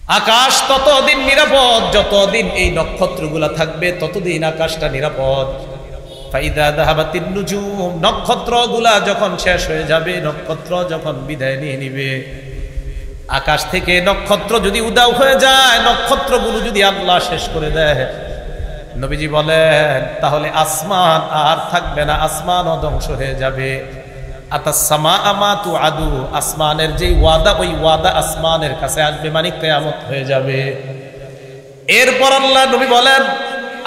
আকাশ ততদিন নিরাপদ যতদিন এই নক্ষত্রগুলা থাকবে, ততদিন আকাশটা নিরাপদ। ফাইদা যাহাবাতিন নুজুম, নক্ষত্রগুলা যখন শেষ হয়ে যাবে, নক্ষত্র যখন বিদায় নিয়ে নিবে, আকাশ থেকে নক্ষত্র যদি উদাও হয়ে যায়, নক্ষত্রগুলো যদি আল্লাহ শেষ করে দেয়, নবীজি বলেন তাহলে আসমান আর থাকবে না, আসমানও ধ্বংস হয়ে যাবে। আতাসসামা আমা তুআদু, আসমানের যেই ওয়াদা, ওই ওয়াদা আসমানের কাছে আসবে, মানে কিয়ামত হয়ে যাবে। এরপর আল্লাহ নবী বলেন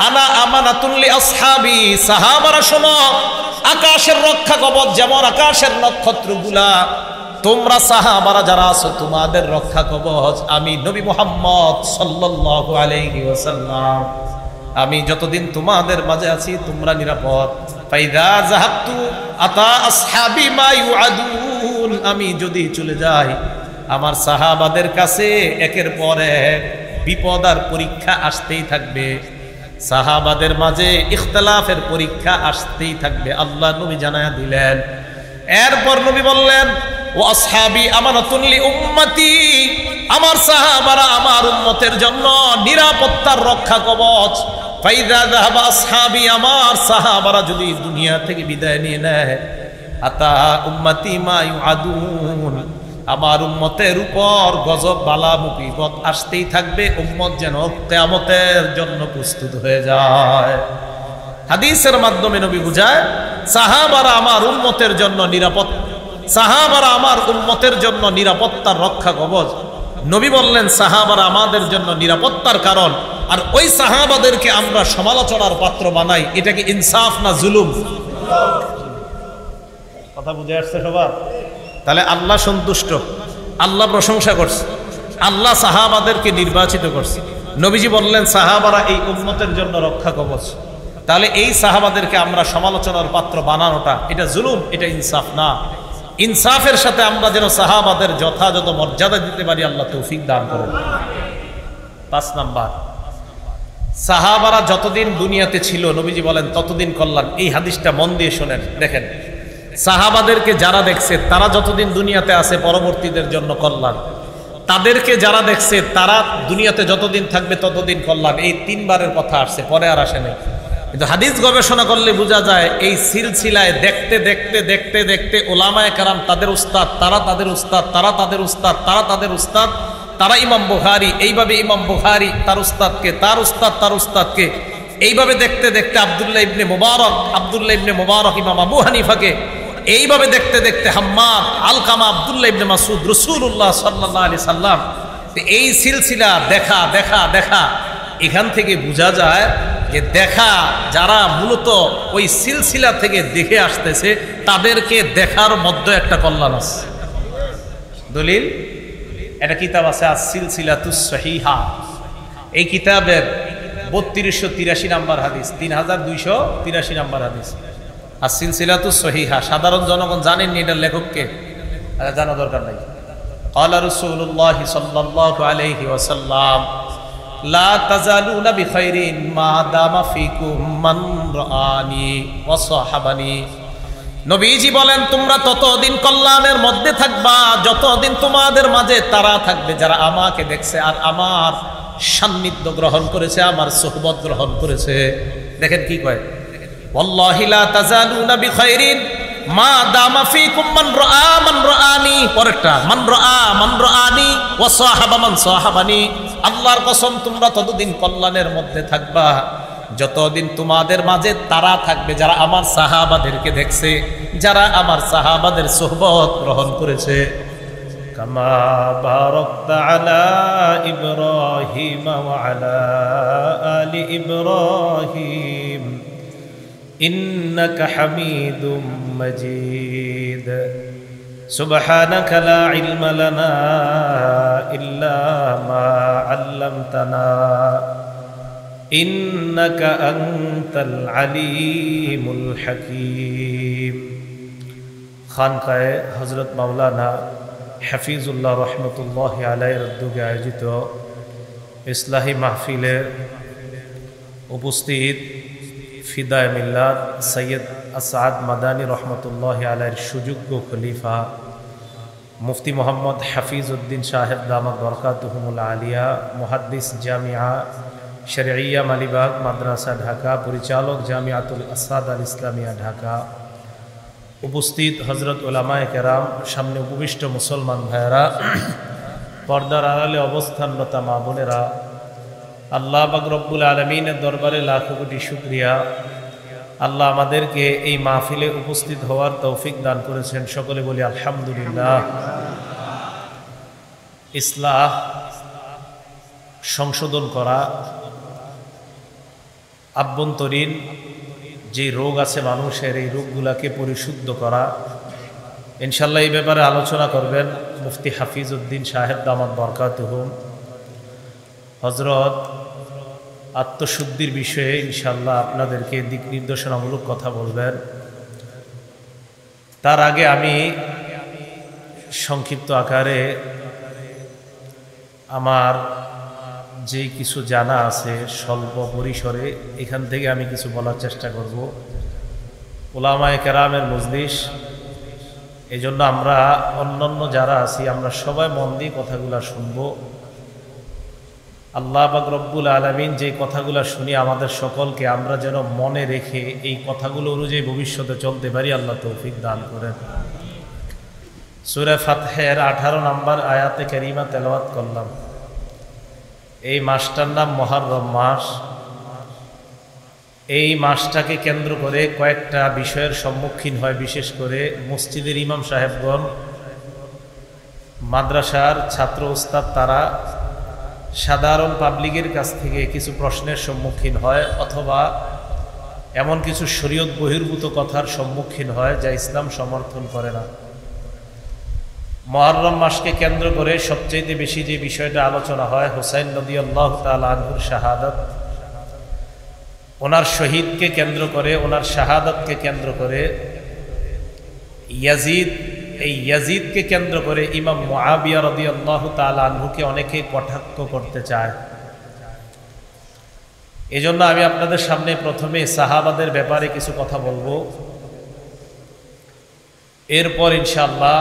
আনা আমানাতুল লি আসহাবি, সাহাবারা শোনো, আকাশের রক্ষা কবচ যেমন আকাশের নক্ষত্রগুলা, তোমরা সাহাবারা যারা আছো তোমাদের রক্ষা কবচ আমি নবী মুহাম্মদ সাল্লাল্লাহু আলাইহি ওয়াসাল্লাম। আমি যতদিন তোমাদের মাঝে আছি তোমরা নিরাপদ। ফাইদা যাহাবতু আতা আসহাবি মা ইউআদুন, আমি যদি চলে যাই আমার সাহাবাদের কাছে একের পর এক বিপদ আর পরীক্ষা আসতেই থাকবে, সাহাবাদের মাঝে ইখতিলাফের পরীক্ষা আসতেই থাকবে, আল্লাহ নবী জানায়া দিলেন। এরপর নবী বললেন ও আসহাবি আমানাতুন লি উম্মতি, আমার সাহাবারা আমার উম্মতের জন্য নিরাপত্তার রক্ষা কবচ। ফাইদা যাহাবা আসহাবি, আমার সাহাবারা যদি দুনিয়া থেকে বিদায় নিয়ে নেয়, আতা উম্মতি মা ইউআদুন, আমার উম্মতের উপর গজব বালা মুসিবত আসতেই থাকবে, উম্মত যেন কিয়ামতের জন্য প্রস্তুত হয়ে যায়। হাদিসের মাধ্যমে নবী বুঝায় সাহাবারা আমার উম্মতের জন্য নিরাপদ, সাহাবারা আমার উম্মতের জন্য নিরাপত্তার রক্ষা কবচ। নবী বললেন সাহাবারা আমাদের জন্য নিরাপত্তার কারণ, আর ওই সাহাবাদেরকে আমরা সমালোচনার পাত্র বানাই, এটা কি ইনসাফ না জুলুম? কথা বুঝে আসছে সবার? তাহলে আল্লাহ সন্তুষ্ট, আল্লাহ প্রশংসা করছে, আল্লাহ সাহাবাদেরকে নির্বাচিত করছে। নবীজি বললেন সাহাবারা এই উম্মতের জন্য রক্ষা কবচ। তাহলে এই সাহাবাদেরকে আমরা সমালোচনার পাত্র বানানোটা এটা জুলুম, এটা ইনসাফ না। ইনসাফের সাথে আমরা যেন সাহাবাদের যথাযথ মর্যাদা দিতে পারি, আল্লাহ তৌফিক দান করেন। 5 নাম্বার, সাহাবারা যতদিন দুনিয়াতে ছিল নবীজি বলেন ততদিন কল্যাণ। এই হাদিসটা মন দিয়ে শোনেন, দেখেন সাহাবাদেরকে যারা দেখছে তারা যতদিন দুনিয়াতে আছে পরবর্তীদের জন্য কল্যাণ, তাদেরকে যারা দেখছে তারা দুনিয়াতে যতদিন থাকবে ততদিন কল্যাণ। এই 3 বারের কথা আসছে, পরে আর আসে নাই। কিন্তু হাদিস গবেষণা করলে বোঝা যায় এই সিলসিলায় দেখতে দেখতে দেখতে দেখতে ওলামায়ে কেরাম তাদের উস্তাদ, তারা তাদের উস্তাদ, তারা তাদের উস্তাদ, তারা তাদের উস্তাদ, তারা ইমাম বুখারী, এইভাবে ইমাম বুখারী তার উস্তাদকে, তার উস্তাদ তার উস্তাদকে, এইভাবে দেখতে দেখতে আব্দুল্লাহ ইবনে মুবারক ইমাম আবু হানিফাকে, এইভাবে দেখতে দেখতে হাম্মাদ, আলকামা, আব্দুল্লাহ ইবনে মাসউদ, রাসূলুল্লাহ সাল্লাল্লাহু আলাইহি সাল্লাম। এই সিলসিলা দেখা দেখা দেখা, এখান থেকে বোঝা যায় যে দেখা যারা মূলত ওই সিলসিলা থেকে দেখে আসতেছে তাদেরকে দেখার মধ্যে একটা কল্যাণ আছে। দলিল একটা কিতাব আছে আস-সিলসিলাতুস সহিহা, এই কিতাবের 3283 নাম্বার হাদিস, 3283 নাম্বার হাদিস আস-সিলসিলাতুস সহিহা। সাধারণ জনগণ জানেননি এটার লেখককে, জানা দরকার নাই। ক্বালা রাসূলুল্লাহ সাল্লাল্লাহু আলাইহি ওয়াসাল্লাম লা তাজালুনা বিখাইরিন মা দামা ফিকুম মান রাআনি ওয়া সাহাবানি। নবীজি বলেন তোমরা ততদিন কল্যাণের মধ্যে থাকবা যতদিন তোমাদের মাঝে তারা থাকবে যারা আমাকে দেখছে আর আমার সান্নিধ্য গ্রহণ করেছে, আমার সুহবত গ্রহণ করেছে। দেখেন কি কয়, ওয়াল্লাহি লা তাজালুনা বিখাইরিন মা দামা ফিকুম মান রাআনি, পরেরটা মান রাআনি ওয়া সাহাবা মান সাহাবানি। আল্লাহর কসম তোমরা ততদিন কল্যাণের মধ্যে থাকবা যতদিন তোমাদের মাঝে তারা থাকবে যারা আমার সাহাবাদেরকে দেখছে, যারা আমার সাহাবাদের সুহবত গ্রহণ করেছে। কামা বারাকতা আলা ইব্রাহিম ওয়া আলা আলি ইব্রাহিম ইন্নাকা হামিদুম মাজিদ। সুবহানাকা লা ইলমা লানা ইল্লা মা আল্লামতানা ইন্নাকা আনতাল আলিমুল হাকীম। খানকায়ে হযরত মাওলানা হাফিজুল্লাহ রহমতুল্লাহি আলাইহির উদ্যোগে আয়োজিত ইসলাহি মাহফিলে উপস্থিত ফিদায়ে মিল্লাত সৈয়দ আসাদ মাদানী রহমতুল্লাহি আলাইহির সুযোগ্য খলিফা মুফতি মোহাম্মদ হাফিজ উদ্দিন সাহেব দামাত বরকাতুহুমুল আলিয়া, মুহাদ্দিস জামিয়া শরঈয়া মালিবাগ মাদ্রাসা ঢাকা, পরিচালক জামিয়াতুল আসাদ আল ইসলামিয়া ঢাকা, উপস্থিত হজরত উলামায়ে কেরাম, সামনে উপবিষ্ট মুসলমান ভাইয়েরা, পর্দার আড়ালে অবস্থানরত মা বোনেরা, আল্লাহ পাক রব্বুল আলামিনের দরবারে লাখো কোটি শুকরিয়া। আল্লাহ আমাদেরকে এই মাহফিলে উপস্থিত হওয়ার তৌফিক দান করেছেন, সকলে বলি আলহামদুলিল্লাহ। ইসলাহ, সংশোধন করা, আভ্যন্তরীণ যে রোগ আছে মানুষের, এই রোগগুলাকে পরিশুদ্ধ করা, ইনশাল্লাহ এই ব্যাপারে আলোচনা করবেন মুফতি হাফিজ উদ্দিন সাহেব দামাত বরকাতুহুম। হজরত আত্মশুদ্ধির বিষয়ে ইনশাল্লাহ আপনাদেরকে দিক নির্দেশনামূলক কথা বলবেন। তার আগে আমি সংক্ষিপ্ত আকারে আমার যে কিছু জানা আছে স্বল্প পরিসরে এখান থেকে আমি কিছু বলার চেষ্টা করব। উলামায়ে কেরামের মজলিস, এই জন্য আমরা অন্যান্য যারা আছি আমরা সবাই মন দিয়ে কথাগুলো শুনব। আল্লাহ পাক রব্বুল আলামিন যে কথাগুলো শুনি আমাদের সকলকে আমরা যেন মনে রেখে এই কথাগুলো অনুযায়ী ভবিষ্যতে চলতে পারি, আল্লাহ তৌফিক দান করেন। সূরা ফাতহের 18 নম্বর আয়াতে কারিমা তেলাওয়াত করলাম। এই মাসটার নাম মুহররম মাস। এই মাসটাকে কেন্দ্র করে কয়েকটা বিষয়ের সম্মুখীন হয়, বিশেষ করে মসজিদের ইমাম সাহেবগণ, মাদ্রাসার ছাত্র ওস্তাদ, তারা সাধারণ পাবলিকের কাছ থেকে কিছু প্রশ্নের সম্মুখীন হয়, অথবা এমন কিছু শরীয়ত বহির্ভূত কথার সম্মুখীন হয় যা ইসলাম সমর্থন করে না। মুহররম মাসকে কেন্দ্র করে সবচেয়ে বেশি যে বিষয়টা আলোচনা হয়, হুসাইন রাদিয়াল্লাহু তাআলা আনহুর শাহাদাত, ওনার শহীদকে কেন্দ্র করে, ওনার শাহাদাতকে কেন্দ্র করে ইয়াজিদ, এই ইয়াজিদকে কেন্দ্র করে ইমাম মুআবিয়া রাদিয়াল্লাহু তাআলা আনহুকে অনেকে কটাক্ষ করতে চায়। এজন্য আমি আপনাদের সামনে প্রথমে সাহাবাদের ব্যাপারে কিছু কথা বলবো, এরপর ইনশাআল্লাহ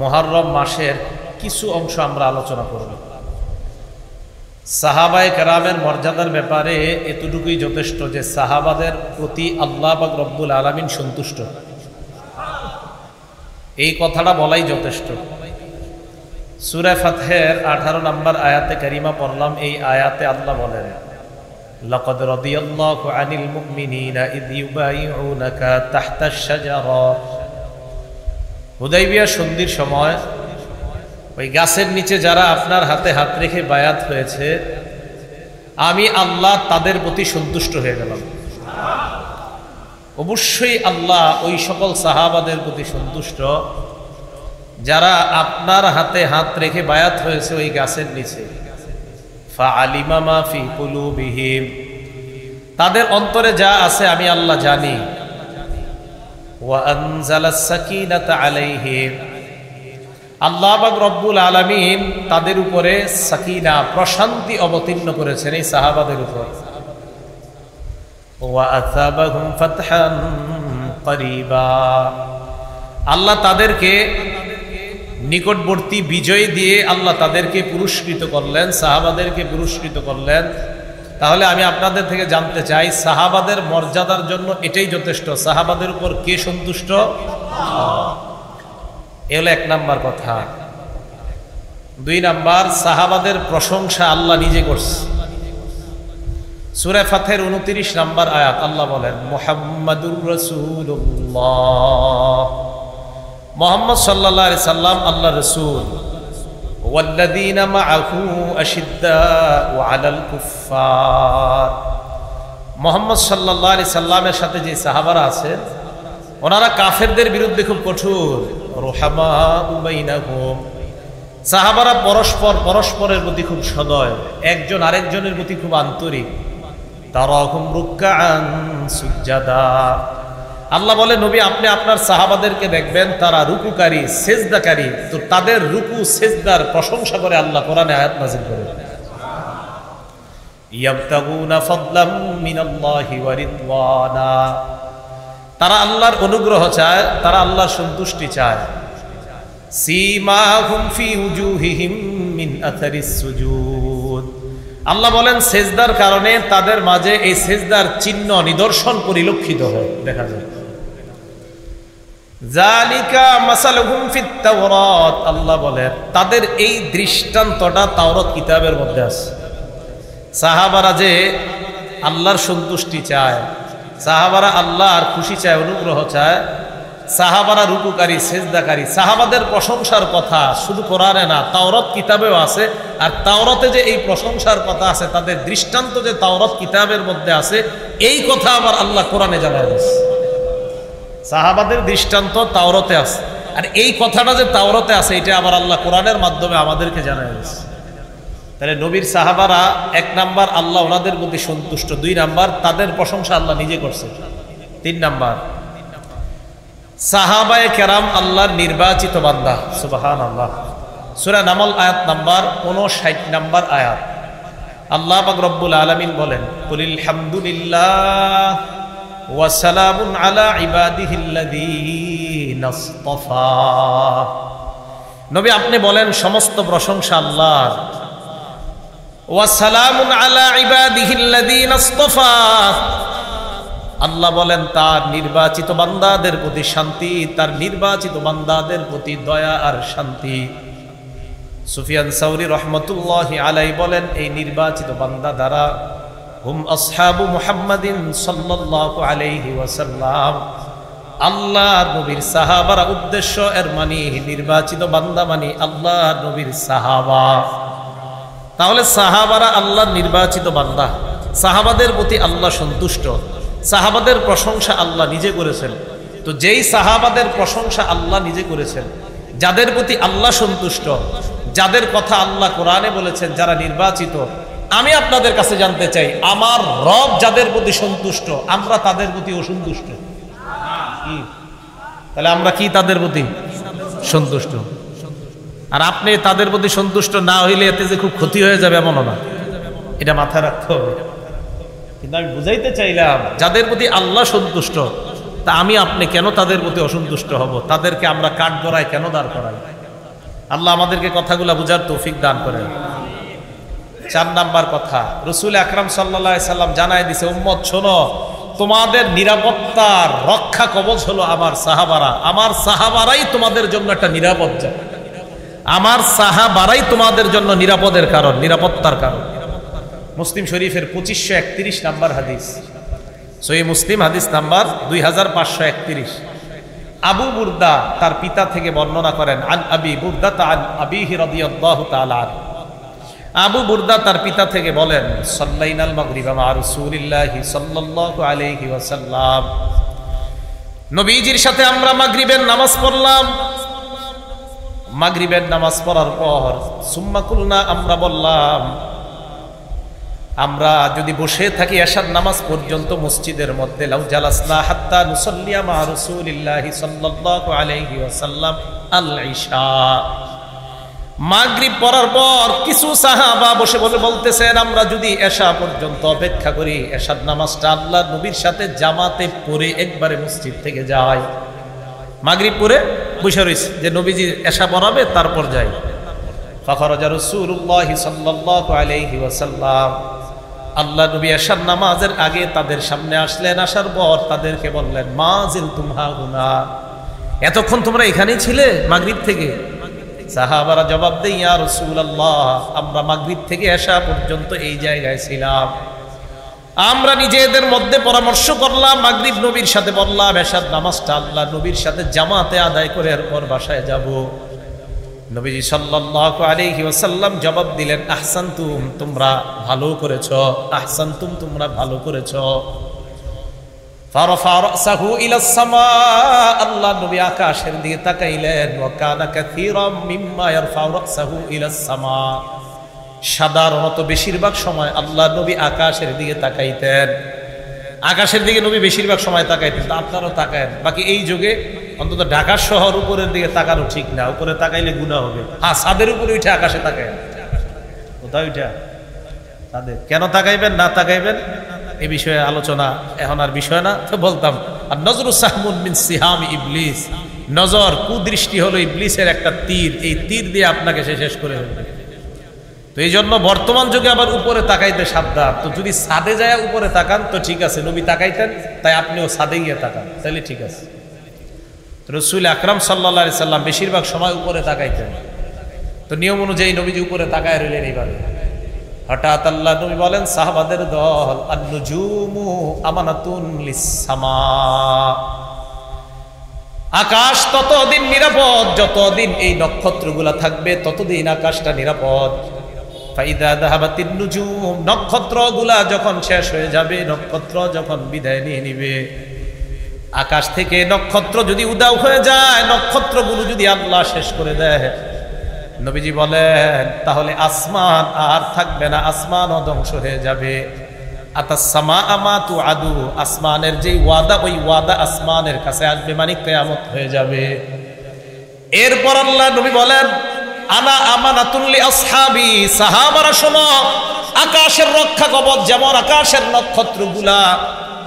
মুহররম মাসের কিছু অংশ আমরা আলোচনা করব। সাহাবায়ে কেরামের মর্যাদার ব্যাপারে এতটুকুই যথেষ্ট যে সাহাবাদের প্রতি আল্লাহ পাক রব্বুল আলামিন সন্তুষ্ট, এই কথাটা বলাই যথেষ্ট। সূরা ফাতহের 18 নম্বর আয়াতে কারিমা পড়লাম। এই আয়াতে আল্লাহ বলেন, লাকাদ রাদিয়াল্লাহু আনিল মুমিনিনা ইয ইউবাইউনাকা তাহতাশ শাজারা। হুদাইবিয়া সন্ধির সময় ওই গাছের নিচে যারা আপনার হাতে হাত রেখে বায়াত হয়েছে, আমি আল্লাহ তাদের প্রতি সন্তুষ্ট হয়ে গেলাম। অবশ্যই আল্লাহ ওই সকল সাহাবাদের প্রতি সন্তুষ্ট যারা আপনার হাতে হাত রেখে বায়াত হয়েছে ওই গাছের নিচে। ফাআলিমা মা ফি কুলুবিহিম, তাদের অন্তরে যা আছে আমি আল্লাহ জানি। ওয়া আনজালাস সাকিনাতা আলাইহিম, আল্লাহ পাক রব্বুল আলামিন তাদের উপরে সাকিনা, প্রশান্তি অবতীর্ণ করেছেন এই সাহাবাদের উপর। ওয়া আসাবাহুম ফাতহান করিবা, আল্লাহ তাদেরকে নিকটবর্তী বিজয় দিয়ে আল্লাহ তাদেরকে পুরস্কৃত করলেন, সাহাবাদেরকে পুরস্কৃত করলেন। তাহলে আমি আপনাদের থেকে জানতে চাই, সাহাবাদের মর্যাদার জন্য এটাই যথেষ্ট, সাহাবাদের উপর কে সন্তুষ্ট? এ হলো 1 নাম্বার কথা। 2 নাম্বার, সাহাবাদের প্রশংসা আল্লাহ নিজে করছে। সূরা ফাতহের 29 নম্বর আয়াত আল্লাহ বলেন, মুহাম্মাদুর রাসূলুল্লাহ, মুহাম্মদ সাল্লাল্লাহু আলাইহি সাল্লাম আল্লাহর রাসূল। ওয়াল্লাযীনা মাআহু আশিদ্দাউ আলাল কুফফার, মুহাম্মদ সাল্লাল্লাহু আলাইহি সাল্লামের সাথে যে সাহাবারা আছেন ওনারা কাফেরদের বিরুদ্ধে খুব কঠোর। রুহামাউ বাইনাহুম, সাহাবারা পরস্পরের প্রতি খুব সদয়, একজন আরেকজনের প্রতি খুব আন্তরিক। তারাহুম রুকআন সুজদা, আল্লাহ বলে নবী আপনি আপনার সাহাবাদেরকে দেখবেন তারা রুকুকারী, সেজদাকারী, তো তাদের রুকু সেজদার প্রশংসা করে আল্লাহ কোরআনে আয়াত নাযিল করে। ইয়াবতাগুনা ফাদলাম মিনাল্লাহি ওয়া রিদওয়ানা, তারা আল্লাহর অনুগ্রহ চায়, তারা আল্লাহর সন্তুষ্টি চায়। সীমাহুম ফি উজুহিহিম মিন আথারিস সুজুদ। আল্লাহ বলেন সেজদার কারণে তাদের মাঝে এই সেজদার চিহ্ন নিদর্শন পরিলক্ষিত হয়, দেখা যায়। জালিকা মাসালুহুম ফিত তাওরাত, আল্লাহ বলেন তাদের এই দৃষ্টান্তটা তাওরাত কিতাবের মধ্যে আছে। সাহাবারা যে আল্লাহর সন্তুষ্টি চায়, সাহাবারা আল্লাহর খুশি চায়, অনুগ্রহ চায়, সাহাবারা রুকুকারী, সেজদাকারী, সাহাবাদের প্রশংসার কথা শুধু কোরআনে না তাওরাত কিতাবেও আছে। আর তাওরাতে যে এই প্রশংসার কথা আছে, তাদের দৃষ্টান্ত যে তাওরাত কিতাবের মধ্যে আছে, এই কথা আবার আল্লাহ কোরআনে জানায় দিয়েছে। সাহাবাদের দৃষ্টান্ত তাওরাতে আছে, আর এই কথাটা যে তাওরাতে আছে এটা আবার আল্লাহ কোরআনের মাধ্যমে আমাদেরকে জানায় দিয়েছে। তাহলে নবীর সাহাবারা 1 নাম্বার আল্লাহ ওনাদের প্রতি সন্তুষ্ট, 2 নাম্বার তাদের প্রশংসা আল্লাহ নিজে করছে, 3 নাম্বার সাহাবায়ে কেরাম আল্লাহর নির্বাচিত বান্দা। সুবহানাল্লাহ। সূরা নামল আয়াত নাম্বার 59 নাম্বার আয়াত, আল্লাহ পাক রব্বুল আলামিন বলেন, কুলিল হামদুলিল্লাহ ওয়া সালামুন আলা ইবাদিহিল্লাযীনা ইসতাফা। নবী আপনি বলেন সমস্ত প্রশংসা আল্লাহর। ওয়া সালামুন আলা ইবাদিহিল্লাযীনা ইসতাফা, আল্লাহ বলেন তার নির্বাচিত বান্দাদের প্রতি শান্তি, তার নির্বাচিত বান্দাদের প্রতি দয়া আর শান্তি। সুফিয়ান সাউরি রহমতুল্লাহি আলাইহি বলেন এই নির্বাচিত বান্দা দ্বারা হুম আসহাবু মুহাম্মাদিন সাল্লাল্লাহু আলাইহি ওয়াসাল্লাম, আল্লাহর নবীর সাহাবারা উদ্দেশ্য, এর মানে নির্বাচিত বান্দা মানে আল্লাহর নবীর সাহাবা। তাহলে সাহাবারা আল্লাহর নির্বাচিত বান্দা, সাহাবাদের প্রতি আল্লাহ সন্তুষ্ট, সাহাবাদের প্রশংসা আল্লাহ নিজে করেছেন। তো যেই সাহাবাদের প্রশংসা আল্লাহ নিজে করেছেন, যাদের প্রতি আল্লাহ সন্তুষ্ট, যাদের কথা আল্লাহ কোরআনে বলেছেন, যারা নির্বাচিত, আমি আপনাদের কাছে জানতে চাই আমার রব যাদের প্রতি সন্তুষ্ট, আমরা তাদের প্রতি অসন্তুষ্ট কি? তাহলে আমরা কি তাদের প্রতি সন্তুষ্ট? আর আপনি তাদের প্রতি সন্তুষ্ট না হইলে এতে যে খুব ক্ষতি হয়ে যাবে এমনও না, এটা মাথায় রাখতে হবে। কিন্তু আমি বুঝাইতে চাইলাম যাদের প্রতি আল্লাহ সন্তুষ্ট, তা আমি আপনি কেন তাদের প্রতি অসন্তুষ্ট হব? তাদেরকে আমরা কাঠগড়ায় কেন দাঁড় করাই? আল্লাহ আমাদেরকে কথাগুলো বুঝার তৌফিক দান করেন। 4 নাম্বার কথা, রাসূল আকরাম সাল্লাল্লাহু আলাইহি সাল্লাম জানায় দিয়েছে, উম্মত শোনো, তোমাদের নিরাপত্তার রক্ষা কবচ হলো আমার সাহাবারা। আমার সাহাবারাই তোমাদের জন্য একটা নিরাপদ জায়গা, আমার সাহাবারাই তোমাদের জন্য নিরাপদের কারণ, নিরাপত্তার কারণ। মুসলিম শরীফের 2531 নাম্বার হাদিস, সহিহ মুসলিম হাদিস নাম্বার 2531। আবু বুরদা তার পিতা থেকে বর্ণনা করেন, আন আবি বুরদা আন আবিহি রাদিয়াল্লাহু তাআলা আনহু, আবু বুরদা তার পিতা থেকে বলেন, সাল্লাইনাল মাগরিবা মা রাসূলিল্লাহি সাল্লাল্লাহু আলাইহি ওয়াসাল্লাম, নবীজির সাথে আমরা মাগরিবের নামাজ পড়লাম। মাগরিবের নামাজ পড়ার পর সুম্মা কুলনা, আমরা বললাম, আমরা যদি বসে থাকি এশার নামাজ পর্যন্ত মসজিদের মধ্যে, লাউ জালাসনা হাত্তা নুসাল্লিয়া মা রাসূলিল্লাহি সাল্লাল্লাহু আলাইহি ওয়াসাল্লাম আল ইশা। মাগরিব পড়ার পর কিছু সাহাবা বসে বলতেছেন, আমরা যদি এশা পর্যন্ত অপেক্ষা করি, এশার নামাজটা আল্লাহর নবীর সাথে জামাতে পড়ে একবারে মসজিদ থেকে যাই। মাগরিব পড়ে বসে রয়েছে যে নবীজি এশা পড়াবে, তারপর যাই। ফাখরাজা রাসূলুল্লাহি সাল্লাল্লাহু আলাইহি ওয়াসাল্লাম, আল্লাহ নবী এশার নামাজের আগে তাদের সামনে আসলেন। আসার পর তাদেরকে বললেন, মা জিলতুম হাহুনা, এতক্ষণ তোমরা এখানেই ছিলে মাগরিব থেকে? সাহাবারা জবাব দেয়, ইয়া রাসূলুল্লাহ, আমরা মাগরিব থেকে এশা পর্যন্ত এই জায়গায় ছিলাম। আমরা নিজেদের মধ্যে পরামর্শ করলাম, মাগরিব নবীর সাথে পড়লাম, এশার নামাজটা আল্লাহ নবীর সাথে জামাতে আদায় করে এরপর বাসায় যাব। নবীজি সাল্লাল্লাহু আলাইহি ওয়াসাল্লাম জবাব দিলেন, আহসানতুম, তোমরা ভালো করেছো, আহসানতুম, তোমরা ভালো করেছো। ফারফা রাসাহু ইলাস সামা, আল্লাহ নবী আকাশের দিকে তাকাইলেন। ওয়া কানা কাসীরাম মিম্মা ইয়ারফাউ রাসাহু ইলাস সামা, সাধারণত বেশিরভাগ সময় আল্লাহ নবী আকাশের দিকে তাকাইতেন, আকাশের দিকে নবী বেশিরভাগ সময় তাকাইতেন। তা আপনারাও তাকায়েন, বাকি এই যুগে অন্তত ঢাকা শহর উপরের দিকে তাকানো ঠিক না, উপরে তাকাইলে গুনাহ হবে। হ্যাঁ, ছাদের উপরে উঠে আকাশে তাকায়, কোথায় উঠা তাদের কেন তাকাইবেন না তাকাইবেন এ বিষয়ে আলোচনা এখন আর বিষয় না। তো বলতাম, আর নজরু সাহমুন মিন সিহামি ইবলিস, নজর কুদৃষ্টি হলো ইবলিসের একটা তীর, এই তীর দিয়ে আপনাকে সে শেষ করে ফেলবে। তো এই জন্য বর্তমান যুগে আবার উপরে তাকাইতে সাবধান। তো যদি ছাদে যায় উপরে তাকান তো ঠিক আছে, নবী তাকাইতেন, তাই আপনিও ছাদে গিয়ে তাকান, তাহলে ঠিক আছে। রাসূল আকরাম সাল্লাল্লাহু আলাইহি সাল্লাম বেশিরভাগ সময় উপরে তাকাইতেন। তো নিয়ম অনুযায়ী নবীজি উপরে তাকায় রইলেন। এইভাবে হঠাৎ আল্লাহ নবী বলেন, সাহাবাদের দল, আন-নুজুমু আমানাতুন লিস-সামা, আকাশ ততদিন নিরাপদ যতদিন এই নক্ষত্রগুলা থাকবে, ততদিন আকাশটা নিরাপদ। ফাইদা যাহাবাতিন নুজুম, নক্ষত্রগুলা যখন শেষ হয়ে যাবে, নক্ষত্র যখন বিদায় নিয়ে নিবে, আকাশ থেকে নক্ষত্র যদি উদাও হয়ে যায়, নক্ষত্রগুলো যদি আল্লাহ শেষ করে দেয়, নবীজি বলেন তাহলে আসমান আর থাকবে না, আসমানও ধ্বংস হয়ে যাবে। আতাসসামা আমা তুআদু, আসমানের যেই ওয়াদা, ওই ওয়াদা আসমানের কাছে আসবে, মানে কিয়ামত হয়ে যাবে। এরপর আল্লাহ নবী বলেন, আনা আমানাতুল লি আসহাবি, সাহাবারা শোনো, আকাশের রক্ষা কবচ যেমন আকাশের নক্ষত্রগুলা,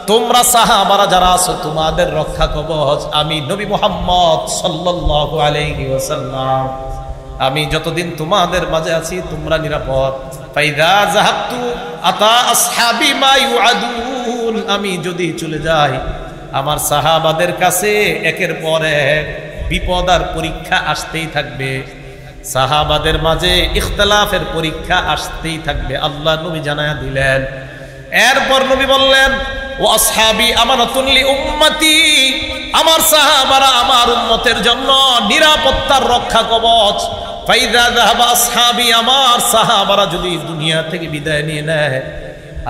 তোমরা সাহাবারা যারা আছো তোমাদের রক্ষা কবচ আমি নবী মুহাম্মদ সাল্লাল্লাহু আলাইহি ওয়াসাল্লাম। আমি যতদিন তোমাদের মাঝে আছি তোমরা নিরাপদ। ফাইদা যাহাবতু আতা আসহাবি মা ইউআদুন, আমি যদি চলে যাই আমার সাহাবাদের কাছে একের পর এক বিপদ আর পরীক্ষা আসতেই থাকবে, সাহাবাদের মাঝে ইখতিলাফের পরীক্ষা আসতেই থাকবে, আল্লাহ নবী জানায়া দিলেন। এরপর নবী বললেন, ও আসহাবি আমানাতুন লি উম্মতি, আমার সাহাবারা আমার উম্মতের জন্য নিরাপত্তার রক্ষা কবচ। ফাইদা যাহাবা আসহাবি, আমার সাহাবারা যদি দুনিয়া থেকে বিদায় নিয়ে নেয়,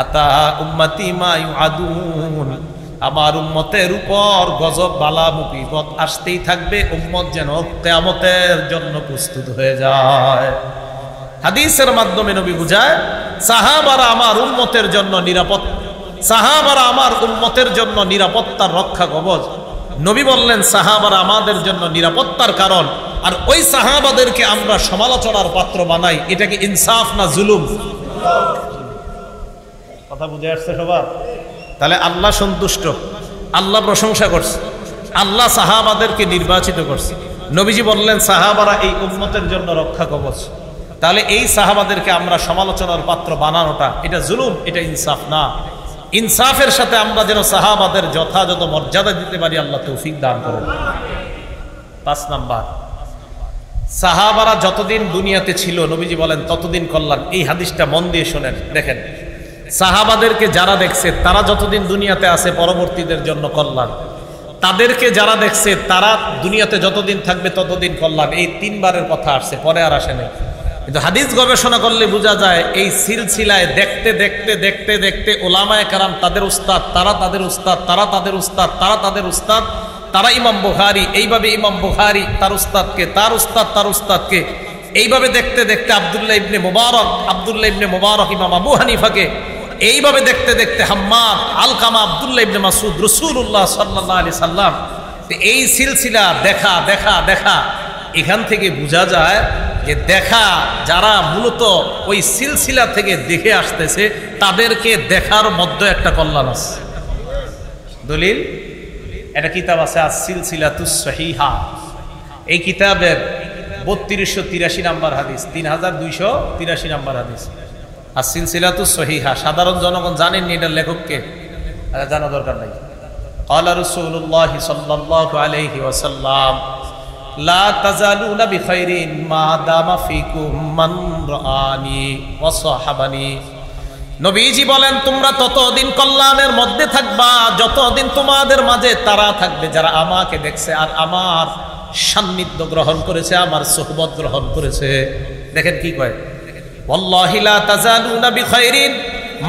আতা উম্মতি মা ইউআদুন, আমার উম্মতের উপর গজব বালা মুসিবত আসতেই থাকবে, উম্মত যেন কিয়ামতের জন্য প্রস্তুত হয়ে যায়। হাদিসের মাধ্যমে নবী বুঝায়, সাহাবারা আমার উম্মতের জন্য নিরাপদ, সাহাবারা আমার উম্মতের জন্য নিরাপত্তার রক্ষা কবচ। নবী বললেন সাহাবারা আমাদের জন্য নিরাপত্তার কারণ, আর ওই সাহাবাদেরকে আমরা সমালোচনার পাত্র বানাই, এটা কি ইনসাফ না জুলুম? কথা বুঝে আসছে সবার? তাহলে আল্লাহ সন্তুষ্ট, আল্লাহ প্রশংসা করছে, আল্লাহ সাহাবাদেরকে নির্বাচিত করছে। নবীজি বললেন সাহাবারা এই উম্মতের জন্য রক্ষা কবচ। তাহলে এই সাহাবাদেরকে আমরা সমালোচনার পাত্র বানানোটা এটা জুলুম, এটা ইনসাফ না। ইনসাফের সাথে আমরা যেন সাহাবাদের যথাযথ মর্যাদা দিতে পারি, আল্লাহ তৌফিক দান করেন। 5 নাম্বার, সাহাবারা যতদিন দুনিয়াতে ছিল নবীজি বলেন ততদিন কল্যাণ। এই হাদিসটা মন দিয়ে শোনেন, দেখেন সাহাবাদেরকে যারা দেখছে তারা যতদিন দুনিয়াতে আছে পরবর্তীদের জন্য কল্যাণ, তাদেরকে যারা দেখছে তারা দুনিয়াতে যতদিন থাকবে ততদিন কল্যাণ। এই 3 বারের কথা আসছে, পরে আর আসে নাই। কিন্তু হাদিস গবেষণা করলে বোঝা যায় এই সিলসিলায় দেখতে দেখতে দেখতে দেখতে ওলামায়ে কেরাম তাদের উস্তাদ, তারা তাদের উস্তাদ, তারা তাদের উস্তাদ, তারা তাদের উস্তাদ, তারা ইমাম বুখারী, এইভাবে ইমাম বুখারী তার উস্তাদকে, তার উস্তাদ তার উস্তাদকে, এইভাবে দেখতে দেখতে আব্দুল্লাহ ইবনে মুবারক ইমাম আবু হানিফাকে, এইভাবে দেখতে দেখতে হাম্মাদ, আলকামা, আব্দুল্লাহ ইবনে মাসউদ, রাসূলুল্লাহ সাল্লাল্লাহু আলাইহি সাল্লাম। এই সিলসিলা দেখা দেখা দেখা, এখান থেকে বোঝা যায় যে দেখা যারা মূলত ওই সিলসিলা থেকে দেখে আসতেছে তাদেরকে দেখার মধ্যে একটা কল্যাণ আছে। দলিল, একটা কিতাব আছে আস-সিলসিলাতুস সহিহা, এই কিতাবের 3283 নাম্বার হাদিস, 3283 নাম্বার হাদিস আস-সিলসিলাতুস সহিহা। সাধারণ জনগণ জানেননি এটার লেখককে, জানা দরকার নাই। ক্বালা রাসূলুল্লাহ সাল্লাল্লাহু আলাইহি ওয়াসাল্লাম, লা তাজালুনা বিখাইরিন মা দামা ফিকুম মান রাআনি ওয়া সাহাবানি। নবীজি বলেন তোমরা ততদিন কল্যাণের মধ্যে থাকবা যতদিন তোমাদের মাঝে তারা থাকবে যারা আমাকে দেখছে আর আমার সান্নিধ্য গ্রহণ করেছে, আমার সুহবত গ্রহণ করেছে। দেখেন কি কয়, ওয়াল্লাহি লা তাজালুনা বিখাইরিন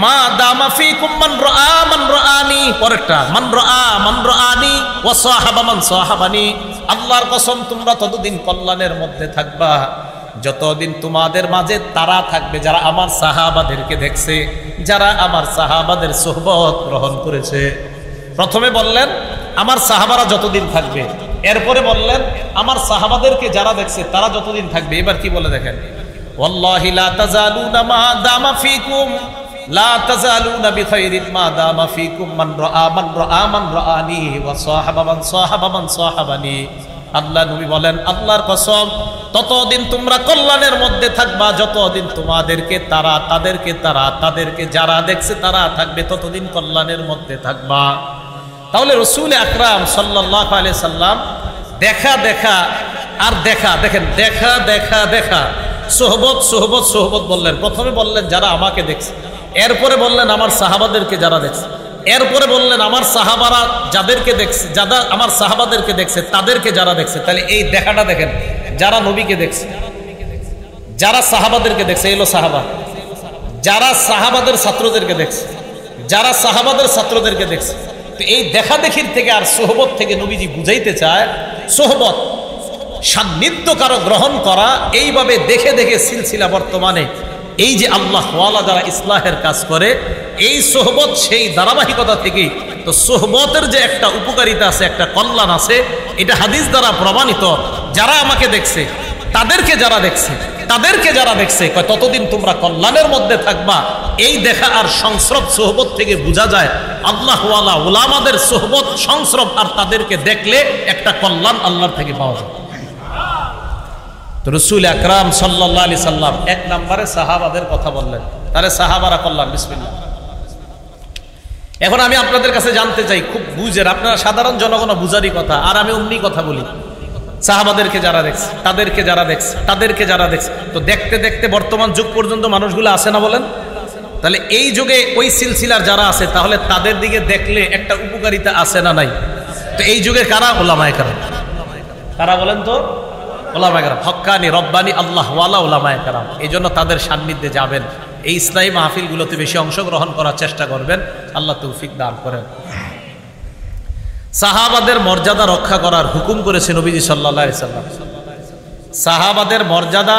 মা দামা ফিকুম মান রাআনি, পরেরটা মান রাআনি ওয়া সাহাবা মান সাহাবানি। আল্লাহর কসম তোমরা ততদিন কল্যাণের মধ্যে থাকবা যতদিন তোমাদের মাঝে তারা থাকবে যারা আমার সাহাবাদেরকে দেখছে, যারা আমার সাহাবাদের সুহবত গ্রহণ করেছে। প্রথমে বললেন আমার সাহাবারা যতদিন থাকবে, এরপরে বললেন আমার সাহাবাদেরকে যারা দেখছে তারা যতদিন থাকবে। এবার কি বলে দেখেন, ওয়াল্লাহি লা তাজালুনা মা দামা ফিকুম লা তাজালুনা বিখাইরিন মা দামা ফিকুম মান রাআনি ওয়া সাহাবা মান সাহাবানি। আল্লাহ নবী বলেন, আল্লাহর কসম, ততদিন তোমরা কল্যাণের মধ্যে থাকবা যতদিন তোমাদেরকে তারা, তাদেরকে যারা দেখছে তারা থাকবে, ততদিন কল্যাণের মধ্যে থাকবা। তাহলে রাসূল আকরাম সাল্লাল্লাহু আলাইহি সাল্লাম দেখা আর দেখেন দেখা সোহবত বললেন। প্রথমে বললেন যারা আমাকে দেখছে, এরপরে বললেন আমার সাহাবাদেরকে যারা দেখছে, এরপরে বললেন আমার সাহাবারা যাদেরকে দেখছে, যারা আমার সাহাবাদেরকে দেখছে তাদেরকে যারা দেখছে। তাহলে এই দেখাটা দেখেন, যারা নবীকে দেখছে, যারা সাহাবাদেরকে দেখছে, এলো সাহাবা, যারা সাহাবাদের ছাত্রদেরকে দেখছে, যারা সাহাবাদের ছাত্রদেরকে দেখছে। তো এই দেখা দেখির থেকে আর সোহবত থেকে নবীজি বুঝাইতে চায়, সোহবত সান্নিধ্য কারো গ্রহণ করা, এইভাবে দেখে সিলসিলা বর্তমানে এই যে আল্লাহ ওয়ালা যারা ইসলাহের কাজ করে, এই সোহবত সেই ধারাবাহিকতা থেকেই। তো সোহবতের যে একটা উপকারিতা আছে, একটা কল্যাণ আছে, এটা হাদিস দ্বারা প্রমাণিত। যারা আমাকে দেখছে তাদেরকে যারা দেখছে ততদিন তোমরা কল্যাণের মধ্যে থাকবা। এই দেখা আর সংস্রব সোহবত থেকে বোঝা যায় আল্লাহ ওয়ালা উলামাদের সোহবত সংস্রব, আর তাদেরকে দেখলে একটা কল্যাণ আল্লাহর থেকে পাওয়া যায়। তো রাসূল আকরাম সাল্লাল্লাহু আলাইহি সাল্লাম এক নম্বরে সাহাবাদের কথা বললেন। তাহলে সাহাবারা কল্যাণ, বিসমিল্লাহ। এখন আমি আপনাদের কাছে জানতে চাই, খুব বুঝেন, আপনারা সাধারণ জনগণ বুঝারই কথা, আর আমি অমনি কথা বলি। সাহাবাদেরকে যারা দেখছে, তাদেরকে যারা দেখছে, তো দেখতে বর্তমান যুগ পর্যন্ত মানুষগুলো আছে না বলেন? তাহলে এই যুগে ওই সিলসিলার যারা আছে, তাহলে তাদের দিকে দেখলে একটা উপকারিতা আছে না নাই? তো এই যুগে কারা? উলামায়ে কেরাম। কারা বলেন তো? উলামায়ে কেরাম, হক্কানি রব্বানি আল্লাহ ওয়ালা উলামায়ে কেরাম। এই জন্য তাদের সান্নিধ্যে যাবেন, এই ইসলামী মাহফিলগুলোতে বেশি অংশগ্রহণ করার চেষ্টা করবেন। আল্লাহ তৌফিক দান করেন। সাহাবাদের মর্যাদা রক্ষা করার হুকুম করেছে নবীজি সাল্লাল্লাহু আলাইহি সাল্লাম। সাহাবাদের মর্যাদা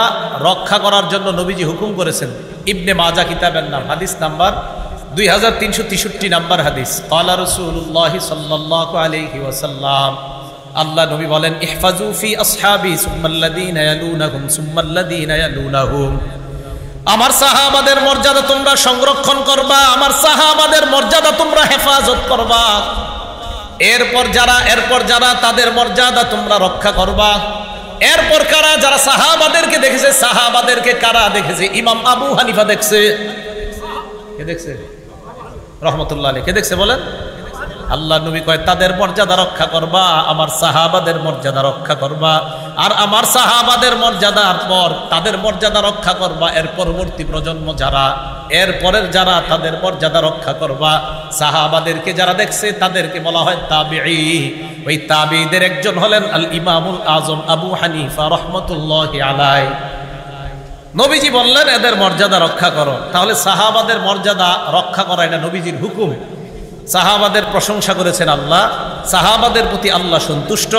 রক্ষা করার জন্য নবীজি হুকুম করেছেন। ইবনে মাজা কিতাবের নাম, হাদিস নাম্বার 2363 নাম্বার হাদিস। ক্বালা রাসূলুল্লাহ সাল্লাল্লাহু আলাইহি ওয়াসাল্লাম, আল্লাহ নবী বলেন, ইহফাজু ফি আসহাবি সুম্মাল্লাযীনা ইয়ালুনাহুম সুম্মাল্লাযীনা ইয়ালুনাহুম। আমার সাহাবাদের মর্যাদা তোমরা সংরক্ষণ করবা, আমার সাহাবাদের মর্যাদা তোমরা হেফাজত করবা। এরপর যারা তাদের মর্যাদা তোমরা রক্ষা করবা। এরপর কারা? যারা সাহাবাদেরকে দেখেছে। সাহাবাদেরকে কারা দেখেছে? ইমাম আবু হানিফা দেখছে। কে দেখছে? রহমতুল্লাহ আলাইহি। কে দেখছে বলেন? আল্লাহ নবী কয় তাদের মর্যাদা রক্ষা করবা, আমার সাহাবাদের মর্যাদা রক্ষা করবা। আর আমার সাহাবাদের মর্যাদার পর তাদের মর্যাদা রক্ষা করবা। এর পরবর্তী প্রজন্ম যারা, এর পরের যারা, তাদের মর্যাদা রক্ষা করবা। সাহাবাদেরকে যারা দেখছে তাদেরকে বলা হয় তাবিঈ। ওই তাবিঈদের একজন হলেন আল ইমামুল আজম আবু হানিফা রাহমাতুল্লাহি আলাইহি। নবীজি বললেন এদের মর্যাদা রক্ষা করো। তাহলে সাহাবাদের মর্যাদা রক্ষা করা এটা নবীজির হুকুম। সাহাবাদের প্রশংসা করেছেন আল্লাহ, সাহাবাদের প্রতি আল্লাহ সন্তুষ্ট,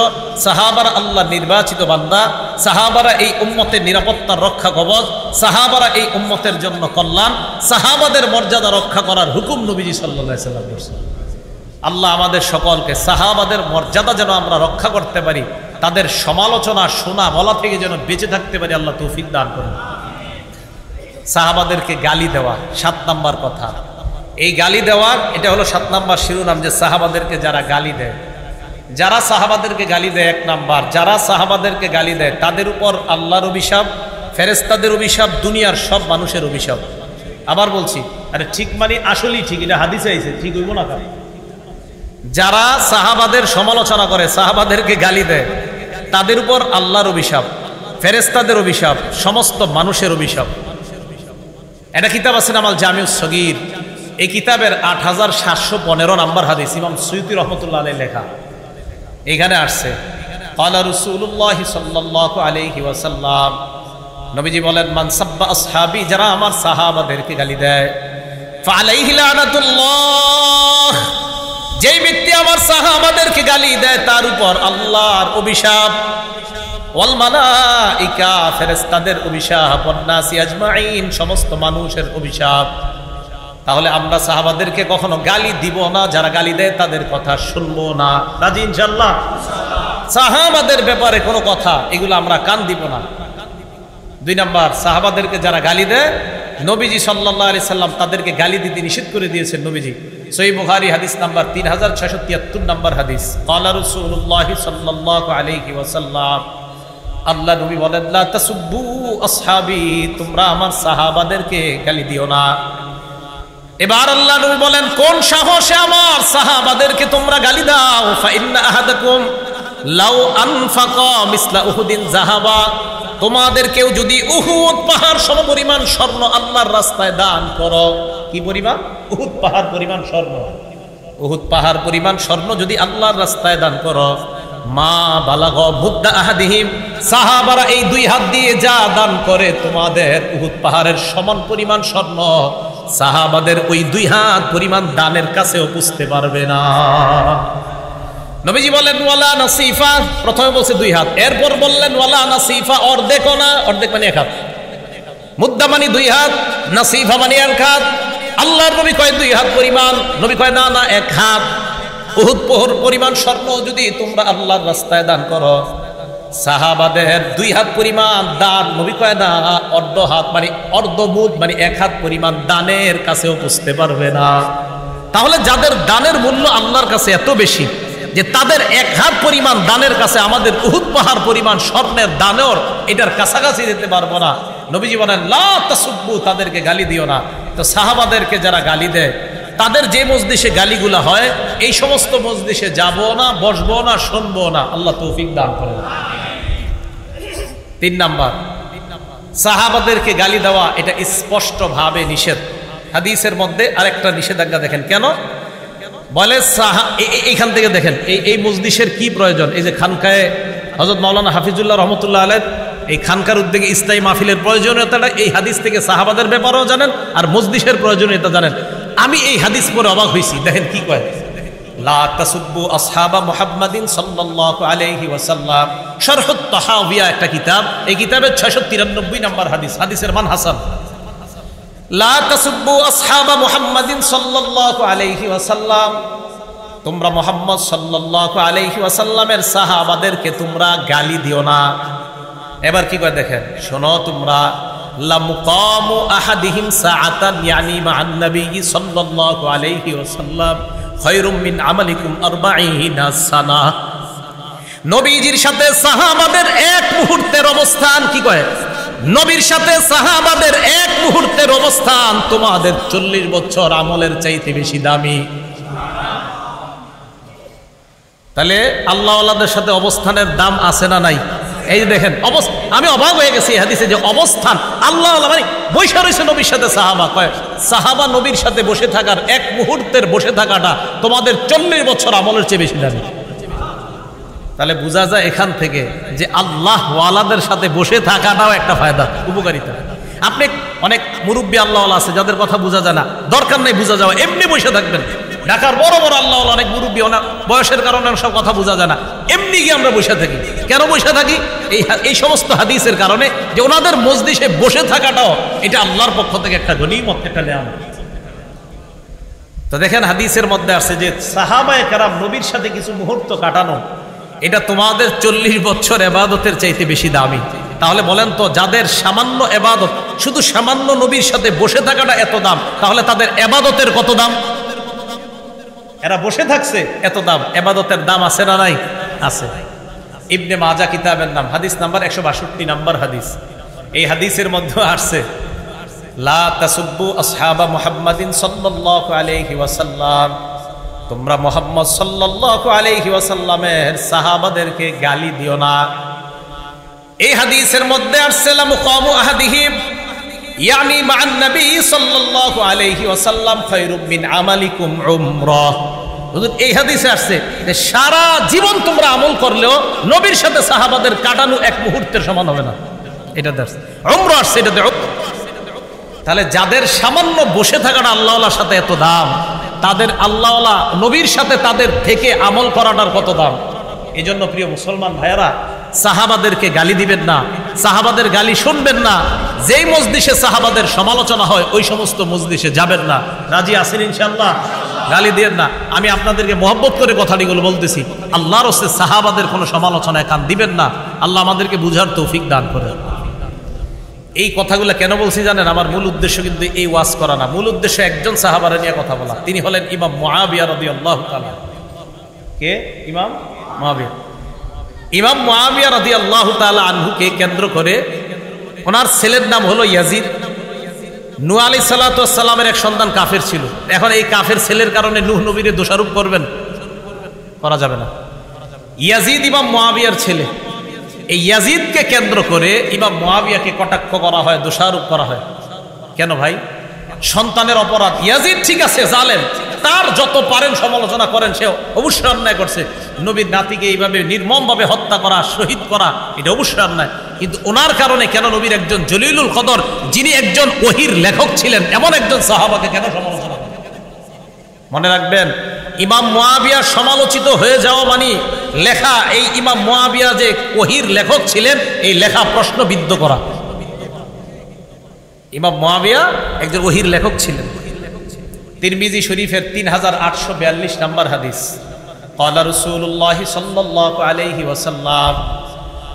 সাহাবারা আল্লাহ নির্বাচিত বান্দা, সাহাবারা এই উম্মতের নিরাপত্তার রক্ষা কবচ, সাহাবারা এই উম্মতের জন্য কল্যাণ। সাহাবাদের মর্যাদা রক্ষা করার হুকুম নবীজি সাল্লাল্লাহু আলাইহি ওয়াসাল্লাম করেছেন। আল্লাহ আমাদের সকলকে সাহাবাদের মর্যাদা যেন আমরা রক্ষা করতে পারি, তাদের সমালোচনা শোনা বলা থেকে যেন বেঁচে থাকতে পারি, আল্লাহ তৌফিক দান করুন। সাহাবাদেরকে গালি দেওয়া 7 নাম্বার কথা। এই গালি দেওয়া এটা হলো 7 নাম্বার শিরোনাম, যে সাহাবাদেরকে যারা গালি দেয়, যারা সাহাবাদেরকে গালি দেয় 1 নাম্বার, যারা সাহাবাদেরকে গালি দেয় তাদের উপর আল্লাহর অভিশাপ, ফেরেশতাদের অভিশাপ, দুনিয়ার সব মানুষের অভিশাপ। আবার বলছি, আরে ঠিক মানে আসলেই ঠিক, এটা হাদিসে আইছে, ঠিক হইব না? যারা সাহাবাদের সমালোচনা করে, সাহাবাদেরকে গালি দেয়, তাদের উপর আল্লাহর অভিশাপ, ফেরেশতাদের অভিশাপ, সমস্ত মানুষের অভিশাপ। এটা কিতাব আছে নাম আল জামিউস সগীর। এই কিতাবের 8715 নাম্বার হাদিস, ইমাম সুয়ুতি রহমতুল্লাহ আলাইহি লেখা। এখানে আসছে ক্বালা রাসূলুল্লাহ সাল্লাল্লাহু আলাইহি ওয়াসাল্লাম, নবীজি বলেন, মান সাব্বা আসহাবি, যারা আমার সাহাবাদেরকে গালি দেয়, ফালাইহি লানাতুল্লাহ, যেই ব্যক্তি আমার সাহাবাদেরকে গালি দেয় তার উপর আল্লাহর অভিশাপ, ওয়াল মালাইকা, ফেরেশতাদের অভিশাপ, ওয়ান নাসি আজমাইন, সমস্ত মানুষের অভিশাপ। তাহলে আমরা সাহাবাদেরকে কখনো গালি দিব না, যারা গালি দেয় তাদের কথা শুনবো না। রাজি ইনশাআল্লাহ? সাহাবাদের ব্যাপারে কোনো কথা এগুলো আমরা কান দিব না। 2 নাম্বার, সাহাবাদেরকে যারা গালি দেয় নবীজি সাল্লাল্লাহু আলাইহি সাল্লাম তাদেরকে গালি দিতে নিষেধ করে দিয়েছেন। নবীজি সহিহ বুখারী হাদিস নাম্বার 3673 নম্বর হাদিস, ক্বালা রাসূলুল্লাহ সাল্লাল্লাহু আলাইহি ওয়াসাল্লাম, আল্লাহ নবী বলেন, লা তাসুব্বু আসহাবি, তোমরা আমার সাহাবাদেরকে গালি দিও না। এবার আল্লাহ নবী বলেন, কোন সাহসে আমার সাহাবাদেরকে তোমরা গালি দাও? ফা ইন্না আহাদাকুম লাউ আনফাকা মিসলা উহুদিন যাহাবা, তোমাদের কেউ যদি উহুদ পাহাড় সমপরিমাণ স্বর্ণ আল্লাহর রাস্তায় দান করো, কি পরিমাণ? উহুদ পাহাড় পরিমাণ স্বর্ণ। উহুদ পাহাড় পরিমাণ স্বর্ণ যদি আল্লাহর রাস্তায় দান করো, মা বালাগ মুদ্দা আহাদিহিম, সাহাবারা এই দুই হাত দিয়ে যা দান করে তোমাদের উহুদ পাহাড়ের সমান পরিমাণ স্বর্ণ সাহাবাদের ওই দুই হাত পরিমাণ দানের কাছেও বুঝতে পারবে না। নবীজি বলেন ওয়ালা নাসিফা, প্রথমে বলছে দুই হাত, এরপর বললেন ওয়ালা নাসিফা, অর্ধেকও না, অর্ধেক মানে এক হাত, মুদ্দা মানে দুই হাত, নাসিফা মানে এক হাত। আল্লাহর নবী কয় দুই হাত পরিমাণ, নবী কয় না না এক হাত। উহুদ পাহাড় পরিমাণ স্বর্ণ যদি তোমরা আল্লাহর রাস্তায় দান করো, সাহাবাদের দুই হাত পরিমাণ দান, নবী কয় না অর্ধ হাত মানে অর্ধ মুদ মানে এক হাত পরিমাণ দানের কাছেও বুঝতে পারবে না। তাহলে যাদের দানের মূল্য আল্লাহর কাছে এত বেশি যে তাদের এক হাত পরিমাণ দানের কাছে আমাদের উহুদ পাহাড় পরিমাণ স্বর্ণের দানেও এটার কাছাকাছি যেতে পারবো না। নবীজি বলেন লা তাসুব্বু, তাদেরকে গালি দিও না। তো সাহাবাদেরকে যারা গালি দেয়, তাদের যে মজলিসে গালিগুলা হয় এই সমস্ত মজলিসে যাবো না, বসবো না, শুনবো না। আল্লাহ তৌফিক দান করেন। 3 নাম্বার, সাহাবাদেরকে গালি দেওয়া এটা স্পষ্টভাবে নিষেধ। হাদিসের মধ্যে আরেকটা নিষেধাজ্ঞা দেখেন, কেন বলে এইখান থেকে দেখেন এই মজলিসের কি প্রয়োজন। এই যে খানকায় হযরত মাওলানা হাফিজুল্লাহ রহমতুল্লাহ আলাইহ এই খানকার উদ্যোগে ইসলামী মাহফিলের প্রয়োজনীয়তাটা এই হাদিস থেকে সাহাবাদের ব্যাপারেও জানেন আর মজলিসের প্রয়োজনীয়তা জানেন। আমি এই হাদিস পড়ে অবাক হয়েছি, দেখেন কি কয়, লা তাসুব্বু আসহাবা মুহাম্মাদিন সাল্লাল্লাহু আলাইহি ওয়াসাল্লাম, শারহুত তাহাউইয়া একটা কিতাব, এই কিতাবের 693 নম্বর হাদিস, হাদিসের মান হাসান। লা তাসুব্বু আসহাবা মুহাম্মাদিন সাল্লাল্লাহু আলাইহি ওয়াসাল্লাম, তোমরা মুহাম্মদ সাল্লাল্লাহু আলাইহি ওয়াসাল্লামের সাহাবাদেরকে তোমরা গালি দিও না। এবার কি করে দেখেন, শোনো তোমরা, লা মুকামু আহাদিহিম সাআতান ইয়ানি মা'আন নবী সাল্লাল্লাহু আলাইহি ওয়াসাল্লাম খায়রুম মিন আমালিকুম 40 সানা। নবীজির সাথে সাহাবাদের এক মুহূর্তের অবস্থান, কি কয়, নবীর সাথে সাহাবাদের এক মুহূর্তের অবস্থান তোমাদের 40 বছর আমলের চাইতে বেশি দামি। তাহলে আল্লাহওয়ালাদের সাথে অবস্থানের দাম আছে না নাই? এই যে দেখেন আমি অবাক হয়ে গেছি এই হাদিসে যে অবস্থান, আল্লাহওয়ালা মানে বসে রয়েছে নবীর সাথে সাহাবা, কয় সাহাবা নবীর সাথে বসে থাকার এক মুহূর্তের বসে থাকাটা তোমাদের 40 বছর আমলের চেয়ে বেশি দামি। তাহলে বোঝা যায় এখান থেকে যে আল্লাহ ওয়ালাদের সাথে বসে থাকাটাও একটা ফায়দা, উপকারিতা। আপনি অনেক মুরব্বী আল্লাহওয়ালা আছে যাদের কথা বোঝা যায় না, দরকার নেই বোঝা যাওয়া, এমনি বসে থাকবেন। ঢাকার বড় বড় আল্লাহওয়ালা অনেক মুরব্বী, ওনার বয়সের কারণে সব কথা বোঝা যায় না, এমনি গিয়ে আমরা বসে থাকি। কেন বসে থাকি? এই সমস্ত হাদিসের কারণে, যে ওনাদের মজলিসে বসে থাকাটাও এটা আল্লাহর পক্ষ থেকে একটা গনিমত, একটা নেয়ামত। তো দেখেন হাদিসের মধ্যে আছে যে সাহাবায়ে কেরাম নবীর সাথে কিছু মুহূর্ত কাটানো, এটা তোমাদের 40 বছর ইবাদতের চাইতে বেশি দামি। তাহলে বলেন তো, যাদের সামান্য ইবাদত, শুধু সামান্য নবীর সাথে বসে থাকাটা এত দাম, তাহলে তাদের ইবাদতের কত দাম? এরা বসে থাকছে এত দাম, ইবাদতের দাম আছে না নাই? আছে। ইবনে মাজাহ কিতাবের নাম, হাদিস নাম্বার 162 নম্বর হাদিস। এই হাদিসের মধ্যে আসছে লা তাসুব্বু আসহাবা মুহাম্মাদিন সাল্লাল্লাহু আলাইহি ওয়াসাল্লাম, তোমরা মুহাম্মদ সাল্লাল্লাহু আলাইহি ওয়াসাল্লামের সাহাবাদেরকে গালি দিও না। এই হাদিসের মধ্যে আসছে লা মুকামু আহাদিহিম ইয়ানি মা'আন নবী সাল্লাল্লাহু আলাইহি ওয়াসাল্লাম খায়রুম মিন আমালিকুম উমরা। হুজুর এই হাদিসে আসছে যে সারা জীবন তোমরা আমল করলেও নবীর সাথে সাহাবাদের কাটানো এক মুহূর্তের সমান হবে না। এটা দেখছে উমরা আসছে, এটাতে। তাহলে যাদের সামান্য বসে থাকাটা আল্লাহওয়ালার সাথে এত দাম, তাদের আল্লাহওয়ালা নবীর সাথে তাদের থেকে আমল করাটার কত দাম। এই জন্য প্রিয় মুসলমান ভাইয়ারা, সাহাবাদেরকে গালি দিবেন না, সাহাবাদের গালি শুনবেন না। যেই মজলিসে সাহাবাদের সমালোচনা হয় ওই সমস্ত মজলিসে যাবেন না। রাজি আছেন ইনশাআল্লাহ? গালি দিবেন না। আমি আপনাদেরকে মহব্বত করে কথাটিগুলো বলতেছি, আল্লাহর রাসূল সাহাবাদের কোনো সমালোচনায় কান দিবেন না। আল্লাহ আমাদেরকে বুঝার তৌফিক দান করেন। এই কথাগুলো কেন বলছি জানেন? আমার মূল উদ্দেশ্য কিন্তু এই ওয়াজ করা না, মূল উদ্দেশ্য একজন সাহাবারে নিয়ে কথা বলা। তিনি হলেন ইমাম মুআবিয়া রাদিয়াল্লাহু তাআলা। কে? ইমাম মুআবিয়া। ইমাম মুআবিয়া রাদিয়াল্লাহু তাআলা আনহুকে কেন্দ্র করে, ওনার ছেলের নাম হলো ইয়াজিদ। নূহ আলাইহিস সালাতু ওয়াস সালামের এক সন্তান কাফের ছিল। এখন এই কাফের ছেলের কারণে নূহ নবীরে দোষারোপ করবেন? করা যাবে না। ইয়াজিদ ইমাম মুআবিয়ার ছেলে। এই ইয়াজিদকে কেন্দ্র করে ইমাম মুআবিয়াকে কটাক্ষ করা হয়, দোষারোপ করা হয়। কেন ভাই? সন্তানের অপরাধ। ইয়াজিদ ঠিক আছে জালেম, তার যত পারেন সমালোচনা করেন, সে অবশ্যই অন্যায় করছে। নবীর নাতিকে এইভাবে নির্মমভাবে হত্যা করা, শহীদ করা, এটা অবশ্যই অন্যায়। কিন্তু ওনার কারণে কেন নবীর একজন জলিলুল কদর, যিনি একজন ওহীর লেখক ছিলেন, এমন একজন সাহাবাকে কেন সমালোচনা করেন? মনে রাখবেন, ইমাম মুআবিয়া সমালোচিত হয়ে যাওয়া মানে লেখা, এই ইমাম মুআবিয়া যে ওহীর লেখক ছিলেন, এই লেখা প্রশ্নবিদ্ধ করা। ইমাম মুআবিয়া একজন ওহীর লেখক ছিলেন। তিরমিজি শরীফের 3842 নম্বর হাদিস, ক্বালা রাসূলুল্লাহ সাল্লাল্লাহু আলাইহি ওয়াসাল্লাম,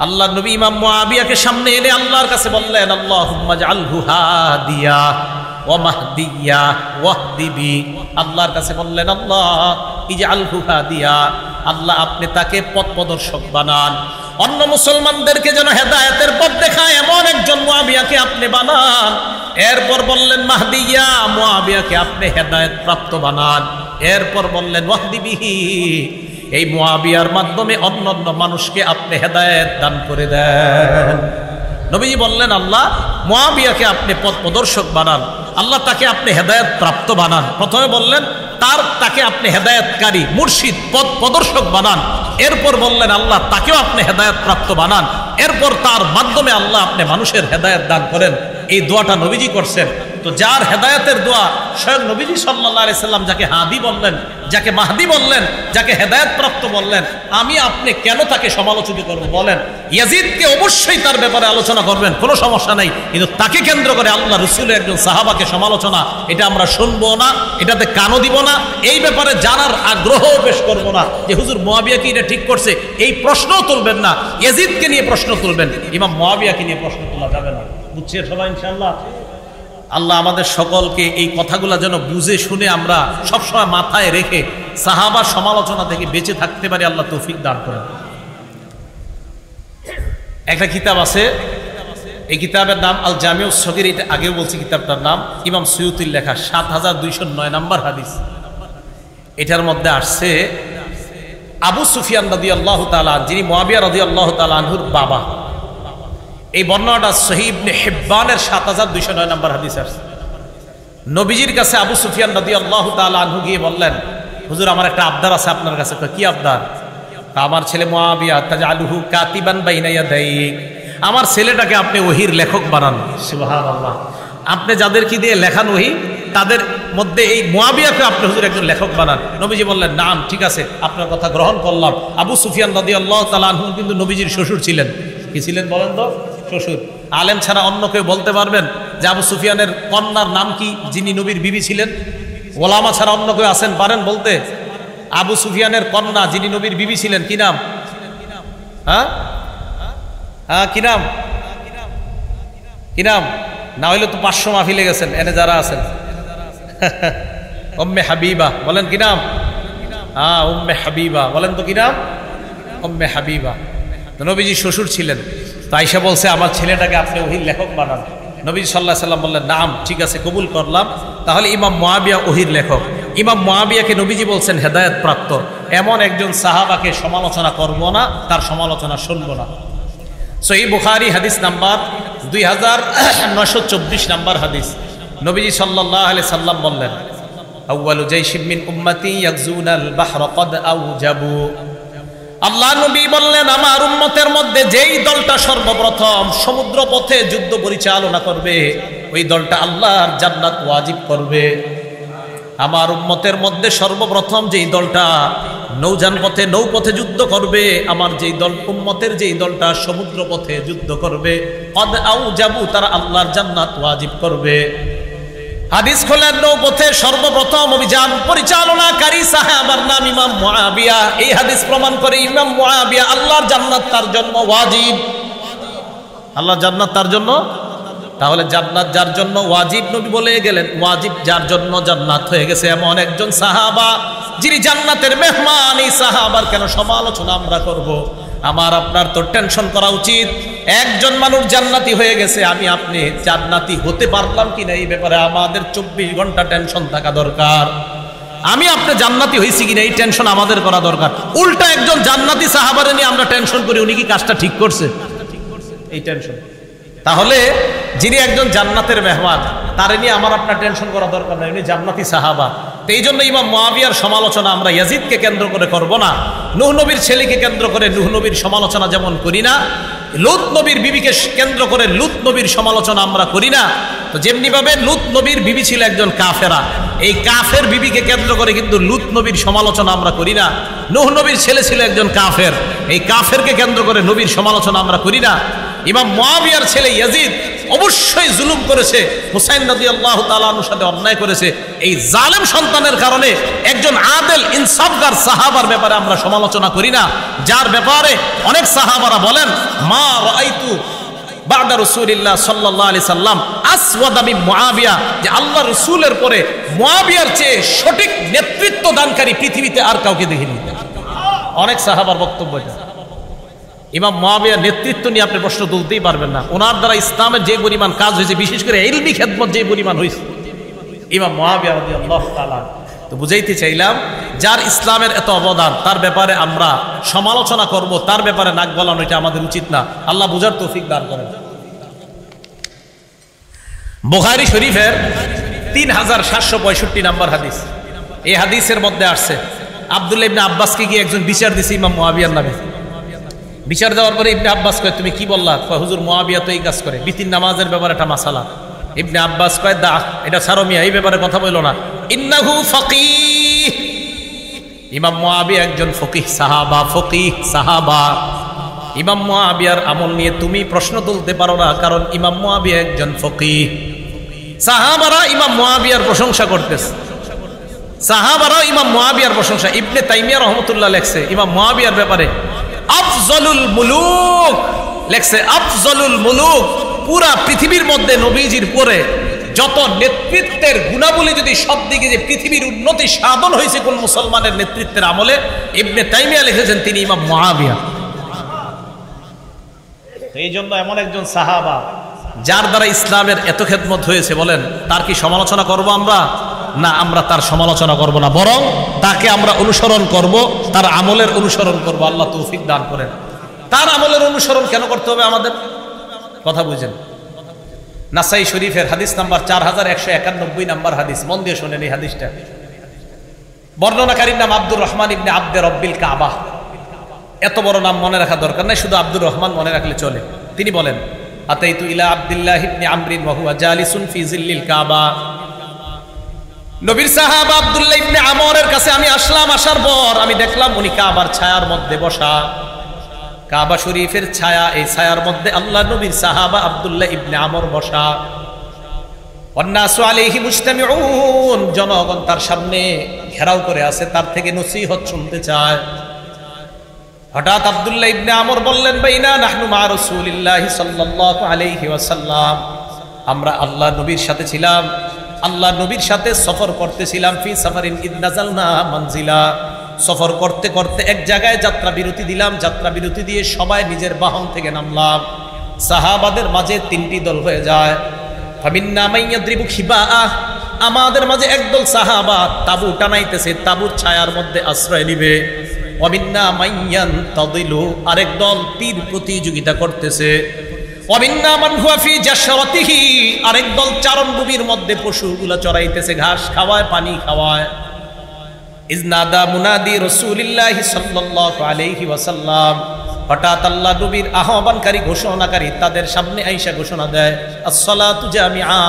আল্লাহ নবী ইমাম মুআবিয়াকে সামনে এনে আল্লাহর কাছে বললেন, আল্লাহুম্মা জাআলহু হাদিয়া ওয়া মাহদিয়া ওয়াহদি বি। আল্লাহর কাছে বললেন, আল্লাহ ইজআলহু হাদিয়া, আল্লাহ আপনি তাকে পথ প্রদর্শক বানান, অন্য মুসলমানদেরকে যেন হেদায়েতের পথ দেখায় এমন একজন মুআবিয়াকে আপনি বানান। এরপর বললেন মাহদিয়া, মুআবিয়াকে আপনি হেদায়েত প্রাপ্ত বানান। এরপর বললেন ওয়াহদি বিহি, এই মুআবিয়ার মাধ্যমে অন্যান্য মানুষকে আপনি হেদায়েত দান করে দেন। নবীজি বললেন, আল্লাহ মুআবিয়াকে আপনি পথ প্রদর্শক বানান, আল্লাহ তাকে আপনি হেদায়েত প্রাপ্ত বানান। প্রথমে বললেন তাকে আপনি হেদায়েতকারী, মুর্শিদ, পথ প্রদর্শক বানান। এরপর বললেন আল্লাহ তাকেও আপনি হেদায়েত প্রাপ্ত বানান। এরপর তার মাধ্যমে আল্লাহ আপনি মানুষের হেদায়েত দান করেন। এই দোয়াটা নবীজি করছেন। তো যার হেদায়েতের দোয়া স্বয়ং নবীজি সাল্লাল্লাহু আলাইহি সাল্লাম যাকে হাদি বললেন, যাকে মাহদি বললেন, যাকে হেদায়েত প্রাপ্ত বললেন, আমি আপনি কেন তাকে সমালোচিত করব? বলেন, ইয়াজিদকে অবশ্যই তার ব্যাপারে আলোচনা করবেন, কোনো সমস্যা নাই, কিন্তু তাকে কেন্দ্র করে আল্লাহ রাসূলের একজন সাহাবাকে সমালোচনা, এটা আমরা শুনবো না, এটাতে কানও দিব না, এই ব্যাপারে জানার আগ্রহও পেশ করব না যে হুজুর মুআবিয়া কি এটা ঠিক করছে, এই প্রশ্নও তুলবেন না। ইয়াজিদকে নিয়ে প্রশ্ন তুলবেন, ইমাম মুআবিয়াকে নিয়ে প্রশ্ন তোলা যাবে না। বুঝছেন সবাই ইনশাআল্লাহ? আল্লাহ আমাদের সকলকে এই কথাগুলো যেন বুঝে শুনে আমরা সবসময় মাথায় রেখে সাহাবার সমালোচনা থেকে বেঁচে থাকতে পারি, আল্লাহ তৌফিক দান করেন। একটা কিতাব আছে, এই কিতাবের নাম আল জামিউস সগীর, এটা আগেও বলছি কিতাবটার নাম, ইমাম সুয়ুতির লেখা, 7209 নম্বর হাদিস। এটার মধ্যে আসছে আবু সুফিয়ান রাদিয়াল্লাহু তাআলা, যিনি মুআবিয়া রাদিয়াল্লাহু তাআলা আনহুর বাবা, এই বর্ণনাটা সহিহ ইবনে হিব্বানের 7209 নম্বর হাদিস আছে। নবীজির কাছে আবু সুফিয়ান রাদিয়াল্লাহু তাআলা আনহু গিয়ে বললেন, হুজুর আমার একটা আবদার আছে আপনার কাছে। কি আবদার? আমার ছেলে মুআবিয়া তাজআলুহু কাতিবান বাইনা ইয়াদাইক, আমার ছেলেটাকে আপনি ওহীর লেখক বানান। সুবহানাল্লাহ, আপনি যাদেরকে দিয়ে লেখান ওহী, তাদের মধ্যে এই মুআবিয়াকে আপনি হুজুর একজন লেখক বানান। নবীজি বললেন, নাম, ঠিক আছে, আপনার কথা গ্রহণ করলাম। আবু সুফিয়ান রাদিয়াল্লাহু তাআলা আনহু কিন্তু নবীজির শ্বশুর ছিলেন। কি ছিলেন বলেন তো? শ্বশুর। আলেম ছাড়া অন্য কেউ বলতে পারবেন যে আবু সুফিয়ানের কন্যার নাম কি, যিনি নবীর বিবি ছিলেন? ওলামা ছাড়া অন্য কেউ আছেন পারেন বলতে? আবু সুফিয়ানের কন্যা যিনি নবীর বিবি ছিলেন, কি নাম? হ্যাঁ হ্যাঁ, কি নাম? কি নাম? না হইলে তো 500 মাহফিলে গেছেন এনে যারা আছেন। উম্মে হাবিবা, বলেন কি নাম? হ্যাঁ, উম্মে হাবিবা, বলেন তো কি নাম? উম্মে হাবিবা। তো নবীজি শ্বশুর ছিলেন। তো আয়েশা বলছে, আমার ছেলেটাকে আপনি ওহীর লেখক বানান। নবী সাল্লাল্লাহু আলাইহি সাল্লাম বললেন, নাম, ঠিক আছে, কবুল করলাম। তাহলে ইমাম মুআবিয়া ওহীর লেখক। ইমাম মুআবিয়াকে নবীজি বলছেন হেদায়েত প্রাপ্ত, এমন একজন সাহাবাকে সমালোচনা করব না, তার সমালোচনা শুনব না। সহিহ বুখারী হাদিস নাম্বার 2924 নাম্বার হাদিস। নবীজি সাল্লাল্লাহু আলাইহি সাল্লাম বললেন, আউয়ালু জাইশিম মিন উম্মতি ইয়াগজুনাল বাহরা ক্বাদ আওজাবু। আল্লাহ নবী বললেন, আমার উম্মতের মধ্যে যেই দলটা সর্বপ্রথম সমুদ্র পথে যুদ্ধ পরিচালনা করবে, ওই দলটা আল্লাহর জান্নাত ওয়াজিব করবে। আমার উম্মতের মধ্যে সর্বপ্রথম যেই দলটা নৌযান পথে, নৌপথে যুদ্ধ করবে, আমার যেই দল, উম্মতের যেই দলটা সমুদ্র পথে যুদ্ধ করবে, ক্বাদ আওজাবু, তারা আল্লাহর জান্নাত ওয়াজিব করবে। হাদিস খোলেন, নৌপথে সর্বপ্রথম অভিযান পরিচালনাকারী সাহাবার নাম ইমাম মুআবিয়া। এই হাদিস প্রমাণ করে ইমাম মুআবিয়া আল্লাহর জান্নাত তার জন্য ওয়াজিব। আল্লাহর জান্নাত তার জন্য তাহলে জান্নাত যার জন্য ওয়াজিব, নবী বলে গেলেন ওয়াজিব যার জন্য জান্নাত হয়ে গেছে এমন একজন সাহাবা যিনি জান্নাতের মেহমান, এই সাহাবার কেন সমালোচনা আমরা করব? আমার আপনার তো টেনশন করা উচিত। একজন মানুষ জান্নাতি হয়ে গেছে, আমি আপনি জান্নাতি হতে পারলাম কিনা এই ব্যাপারে আমাদের 24 ঘন্টা টেনশন থাকা দরকার। আমি আপনি জান্নাতি হয়েছি কিনা এই টেনশন আমাদের করা দরকার। উল্টা একজন জান্নাতি সাহাবারে নিয়ে আমরা টেনশন করি উনি কি কাজটা ঠিক করছে, এই টেনশন। তাহলে যিনি একজন জান্নাতের মেহমান তারে নিয়ে আমার আপনার টেনশন করা দরকার নাই, উনি জান্নাতি সাহাবা। তো এই জন্য ইমাম মুআবিয়ার সমালোচনা আমরা ইয়াজিদকে কেন্দ্র করে করব না, নূহ নবীর ছেলেকে কেন্দ্র করে নূহ নবীর সমালোচনা যেমন করি না, লূত নবীর বিবিকে কেন্দ্র করে লূত নবীর সমালোচনা আমরা করি না, তো যেমনি ভাবে লূত নবীর বিবি ছিল একজন কাফেরা, এই কাফের বিবিকে কেন্দ্র করে কিন্তু লূত নবীর সমালোচনা আমরা করি না। নূহ নবীর ছেলে ছিল একজন কাফের, এই কাফেরকে কেন্দ্র করে নবীর সমালোচনা আমরা করি না। ইমাম মুআবিয়ার ছেলে ইয়াজিদ অবশ্যই জুলুম করেছে, হুসাইন রাদিয়াল্লাহু তাআলা আনহুর সাথে অন্যায় করেছে। এই জালেম সন্তানের কারণে একজন আদেল ইনসাফগার সাহাবার ব্যাপারে আমরা সমালোচনা করি না, যার ব্যাপারে অনেক সাহাবারা বলেন মা রাআইতু বাদা রাসূলিল্লাহ সাল্লাল্লাহু আলাইহি সাল্লাম আসওয়াদা মিন মুআবিয়া, যে আল্লাহর রাসূলের পরে মুআবিয়ার চেয়ে সঠিক নেতৃত্ব দানকারী পৃথিবীতে আর কাউকে দেখিনি। অনেক সাহাবার বক্তব্য এটা। ইমাম মুআবিয়ার নেতৃত্ব নিয়ে আপনি প্রশ্ন তুলতেই পারবেন না। ওনার দ্বারা ইসলামের যে পরিমাণ কাজ হয়েছে, বিশেষ করে ইলমি খেদমত যে পরিমাণ হয়েছে, ইমাম মুআবিয়া রাদিয়াল্লাহু তাআলা। তো বুঝাইতে চাইলাম যার ইসলামের এত অবদান তার ব্যাপারে আমরা সমালোচনা করব, তার ব্যাপারে নাক গলানো এটা আমাদের উচিত না। আল্লাহ বুঝার তৌফিক দান করেন। বুখারী শরীফের 3765 নম্বর হাদিস, এই হাদিসের মধ্যে আসছে আব্দুল্লাহ ইবনে আব্বাসকে গিয়ে একজন বিচার দিছে ইমাম মুআবিয়ার নামে। বিচার দেওয়ার পরে ইবনে আব্বাস কয় তুমি কি বললা? কয় হুজুর মুআবিয়া তো এই কাজ করে, বিতির নামাজের ব্যাপারে একটা মাসালা। ইবনে আব্বাস কয় দা এটা ছাড়ো মিয়া, এই ব্যাপারে কথা বললো না। ইন্নাহু ফাকিহ, ইমাম মুআবিয়া একজন ফকিহ সাহাবা, ফকিহ সাহাবা। ইমাম মুআবিয়ার আমল নিয়ে তুমি প্রশ্ন তুলতে পারো না, কারণ ইমাম মুআবিয়া একজন ফকিহ। সাহাবারা ইমাম মুআবিয়ার প্রশংসা করতেছে, সাহাবারা ইমাম মুআবিয়ার প্রশংসা। ইবনে তাইমিয়া রাহমাতুল্লাহ লেখছে ইমাম মুআবিয়ার ব্যাপারে আফজলুল মুলুক, লেখছে আফজলুল মুলুক। পুরা পৃথিবীর মধ্যে নবীজির পরে যত নেতৃত্বের গুণাবলী যদি সব দিকে যে পৃথিবীর উন্নতি সাধন হয়েছে কোন মুসলমানের নেতৃত্বের আমলে, ইবনে তাইমিয়া লিখেছেন তিনি ইমাম মুআবিয়া। এই জন্য এমন একজন সাহাবা যার দ্বারা ইসলামের এত খেদমত হয়েছে, বলেন তার কি সমালোচনা করব আমরা? না, আমরা তার সমালোচনা করব না, বরং তাকে আমরা অনুসরণ করব, তার আমলের অনুসরণ করব। আল্লাহ তৌফিক দান করেন। তার আমলের অনুসরণ কেন করতে হবে আমাদের? কথা বুঝেন। নাসাই শরীফের হাদিস নাম্বার 4191 নাম্বার হাদিস, মন দিয়ে শোনেন এই হাদিসটা। বর্ণনাকারীর নাম আব্দুর রহমান ইবনে আব্দে রব্বিল কাবা। এত বড় নাম মনে রাখা দরকার নাই, শুধু আব্দুর রহমান মনে রাখলে চলে। তিনি বলেন আতাইতু ইলা আব্দুল্লাহ ইবনে আমরিন ওয়া হুয়া জালিসুন ফি জিল্লিল কাবা। নবীর সাহাবা আব্দুল্লাহ ইবনে আমরের কাছে আমি আসলাম, আসার পর আমি দেখলাম উনি কাবার ছায়ার মধ্যে বসা। কাবা শরীফের ছায়া, এই ছায়ার মধ্যে আল্লাহ নবীর সাহাবা আব্দুল্লাহ ইবনে আমর বসা। ওয়ান্নাসু আলাইহি মুজতামিউন, জনগণ তার সামনে ঘেরাও করে আছে, তার থেকে নসিহত শুনতে চায়। হঠাৎ আব্দুল্লাহ ইবনে আমর বললেন বাইনা নাহনু মা রাসূলিল্লাহি সাল্লাল্লাহু আলাইহি ওয়াসাল্লাম, আমরা আল্লাহ নবীর সাথে ছিলাম, আল্লাহ নবীর সাথে সফর করতেছিলাম। ফি সাফারিন ইদ নাযালনা মানজিলা, সফর করতে করতে এক জায়গায় যাত্রা বিরতি দিলাম, যাত্রা বিরতি দিয়ে সবাই নিজের বাহন থেকে নামলাম। সাহাবাদের মাঝে তিনটি দল হয়ে যায়। ফামিন্না মাইয়াদ্রিবু খিবাআ, আমাদের মাঝে একদল সাহাবা তাবু টানাইতেছে, তাবুর ছায়ার মধ্যে আশ্রয় নিবে। ওয়ামিন্না মাইয়ানতাদিলু, আরেক দল তীর প্রতিযোগিতা করতেছে। ওয়ামিন্না মান হুয়া ফি জাশরাতিহি, আরেক দল চারণভূমির মধ্যে পশুগুলো চড়াইতেছে, ঘাস খাওয়ায়, পানি খাওয়ায়। ইজনাদা মুনাদি রাসূলিল্লাহি সাল্লাল্লাহু আলাইহি ওয়াসাল্লাম, হঠাৎ আল্লাহ নবীর আহ্বানকারী ঘোষণাকারী তাদের সামনে আইসা ঘোষণা দেয় আসসালাতু জামিআ,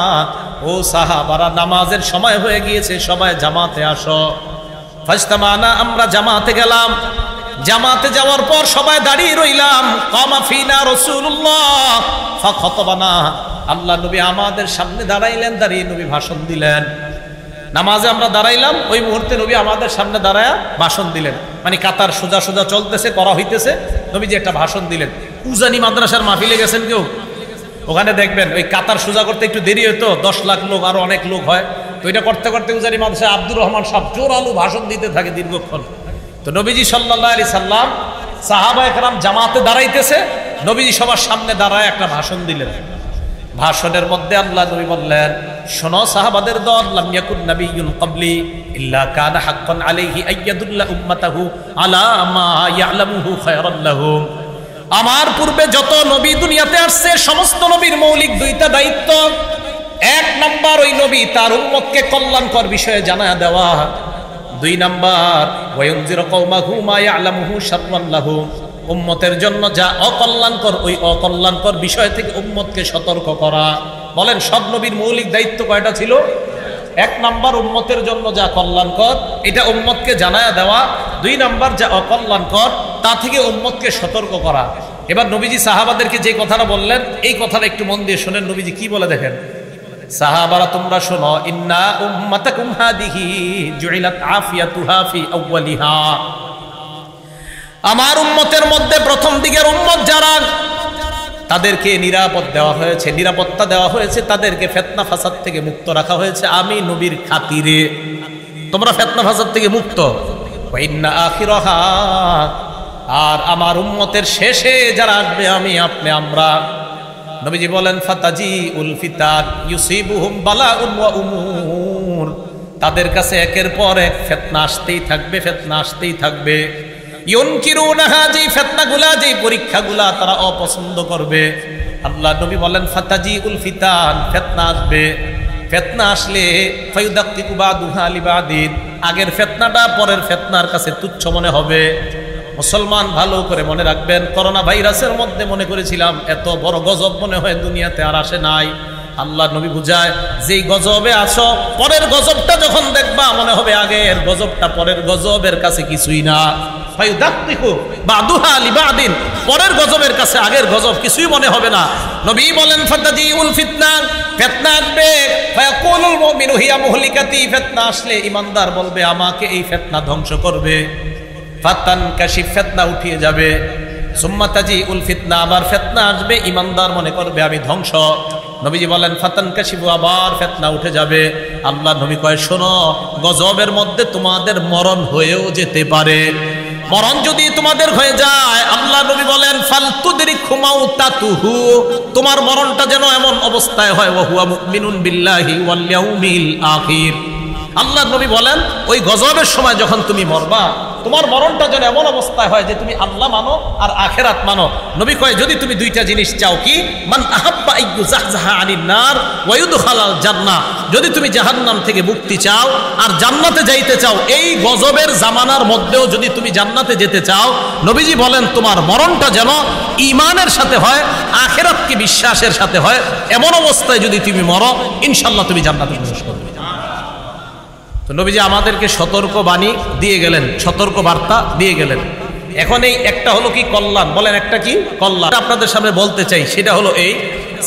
ও সাহাবারা নামাজের সময় হয়ে গিয়েছে, সবাই জামাতে আসো। ফাজতামানা, আমরা জামাতে গেলাম। জামাতে যাওয়ার পর সবাই দাঁড়িয়ে রইলাম। কামা ফিনা রাসূলুল্লাহ ফাখাতাবানা, আল্লাহ নবী আমাদের সামনে দাঁড়াইলেন, দাঁড়িয়ে নবী ভাষণ দিলেন। নামাজে আমরা দাঁড়াইলাম, ওই মুহূর্তে নবী আমাদের সামনে দাঁড়ায়া ভাষণ দিলেন। মানে কাতার সোজা সোজা চলতেছে, করা হইতেছে, নবী যে একটা ভাষণ দিলেন। উজানি মাদ্রাসার মাহফিলে গেছেন কেউ? ওখানে দেখবেন ওই কাতার সোজা করতে একটু দেরি হতো, 10 লাখ লোক আরো অনেক লোক হয়, তো এটা করতে করতে উজানি মাদ্রাসা আব্দুর রহমান সাহেব জোরালো ভাষণ দিতে থাকে দীর্ঘক্ষণ। তো নবীজি সাল্লাল্লাহু আলাইহি সাল্লাম সাহাবা একরাম জামাতে দাঁড়াইতেছে, নবীজি সবার সামনে দাঁড়ায় একটা ভাষণ দিলেন। ভাষণের মধ্যে আল্লাহ নবী বললেন, শোনো সাহাবাদের দল, লাম ইয়াকুন নাবিয়্যুন ক্বাবলি ইল্লা কানা হাক্কান আলাইহি আইয়াদুল্লা উম্মাতাহু আলা মা ইয়ালামুহু খায়রান লাহুম। আমার পূর্বে যত নবী দুনিয়াতে আসছে সমস্ত নবীর মৌলিক দুইটা দায়িত্ব। এক নাম্বার, ওই নবী তার উম্মতকে কল্যাণকর বিষয়ে জানায়া দেওয়া। 2 নাম্বার, ওয়ায়ুনজিরু কওমাহু মা ইয়ালামুহু শাররান লাহুম, উম্মতের জন্য যা অকল্যাণকর ওই অকল্যাণকর বিষয় থেকে উম্মতকে সতর্ক করা। বলেন সব নবীর মৌলিক দায়িত্ব কয়টা ছিল? 1 নাম্বার, উম্মতের জন্য যা কল্যাণকর এটা উম্মতকে জানায়া দেওয়া। 2 নাম্বার, যা অকল্যাণকর তা থেকে উম্মতকে সতর্ক করা। এবার নবীজি সাহাবাদেরকে যে কথাটা বললেন এই কথাটা একটু মন দিয়ে শোনেন। নবীজি কি বলে দেখেন, সাহাবারা তোমরা শোনো, ইন্না উম্মাতাকুম হাদিহি জুইলাত আফিয়াতুহা ফি আউয়ালিহা, আমার উম্মতের মধ্যে প্রথম দিকের উম্মত যারা তাদেরকে নিরাপদ দেওয়া হয়েছে, নিরাপত্তা দেওয়া হয়েছে, তাদেরকে ফিতনা ফাসাদ থেকে মুক্ত রাখা হয়েছে আমি নবীর খাতিরে। তোমরা ফিতনা ফাসাদ থেকে মুক্ত। ওয়া ইন্না আখিরাহা, আর আমার উম্মতের শেষে যারা আসবে আমি আপনি আমরা, নবীজি বলেন ফাতাজি উল ফিতান ইউসিবুহুম বালাউন ওয়া উমুর, তাদের কাছে একের পর এক ফিতনা আসতেই থাকবে, ফিতনা আসতেই থাকবে। ইউনকিরুনাহা, যেই ফিতনাগুলা যেই পরীক্ষাগুলা তারা অপছন্দ করবে। আল্লাহ নবী বলেন ফাতাজি উল ফিতান, ফিতনা আসবে। ফিতনা আসলে ফায়ুদাক্কিকু বাদুহা লিবাদিন, আগের ফিতনাটা পরের ফিতনার কাছে তুচ্ছ মনে হবে। মুসলমান ভালো করে মনে রাখবেন, করোনা ভাইরাসের মধ্যে মনে করেছিলাম এত বড় গজব মনে হয় দুনিয়াতে আর আসে নাই। আল্লাহ নবী বুঝায়, যেই গজবে আসো পরের গজবটা যখন দেখবা মনে হবে আগের গজবটা পরের গজবের কাছে কিছুই না। ফায়ুদাক্কিকু বাদুহা লিবাদিন, পরের গজবের কাছে আগের গজব কিছুই মনে হবে না। নবী বলেন ফাতাজিউল ফিতনা, ফিতনা আসবে। ফায়াকুলুল মুমিনু হিয়া মুহলিকাতি, ফিতনা আসলে ঈমানদার বলবে আমাকে এই ফিতনা ধ্বংস করবে। ফাতান কাশিফ, ফিতনা উঠিয়ে যাবে। সুম্মা তাজিউল ফিতনা, আবার ফিতনা আসবে, ঈমানদার মনে করবে আমি ধ্বংস। নবীজি বলেন ফাতান কাশিফু, আবার ফিতনা উঠে যাবে। আল্লাহ নবী কয় শোনো, গজবের মধ্যে তোমাদের মরণ হয়েও যেতে পারে। মরণ যদি তোমাদের হয়ে যায়, আল্লাহ নবী বলেন ফালতুদরিকু মাউতাতুহু, তোমার মরণটা যেন এমন অবস্থায় হয় ওয়া হুয়া মুমিনুন বিল্লাহি ওয়াল ইয়াউমিল আখির। আল্লাহ নবী বলেন ওই গজবের সময় যখন তুমি মরবা তোমার মরণটা যেন এমন অবস্থায় হয় যে তুমি আল্লাহ মানো আর আখিরাত মানো। নবী কয় যদি তুমি দুইটা জিনিস চাও, কি? মান আহাব্বা আইয়ুজাহজাহা আনিন নার ওয়া ইউদখালাল জান্নাহ, যদি তুমি জাহান্নাম থেকে মুক্তি চাও আর জান্নাতে যাইতে চাও, এই গজবের জামানার মধ্যেও যদি তুমি জান্নাতে যেতে চাও, নবীজি বলেন তোমার মরণটা যেন ঈমানের সাথে হয়, আখিরাতকে বিশ্বাসের সাথে হয়। এমন অবস্থায় যদি তুমি মরো ইনশাআল্লাহ তুমি জান্নাতে প্রবেশ করবে। তো নবীজি আমাদেরকে সতর্ক বাণী দিয়ে গেলেন, সতর্ক বার্তা দিয়ে গেলেন। এখন এই একটা হলো কি কল্যাণ, বলেন একটা কি কল্যাণ আপনাদের সামনে বলতে চাই, সেটা হলো এই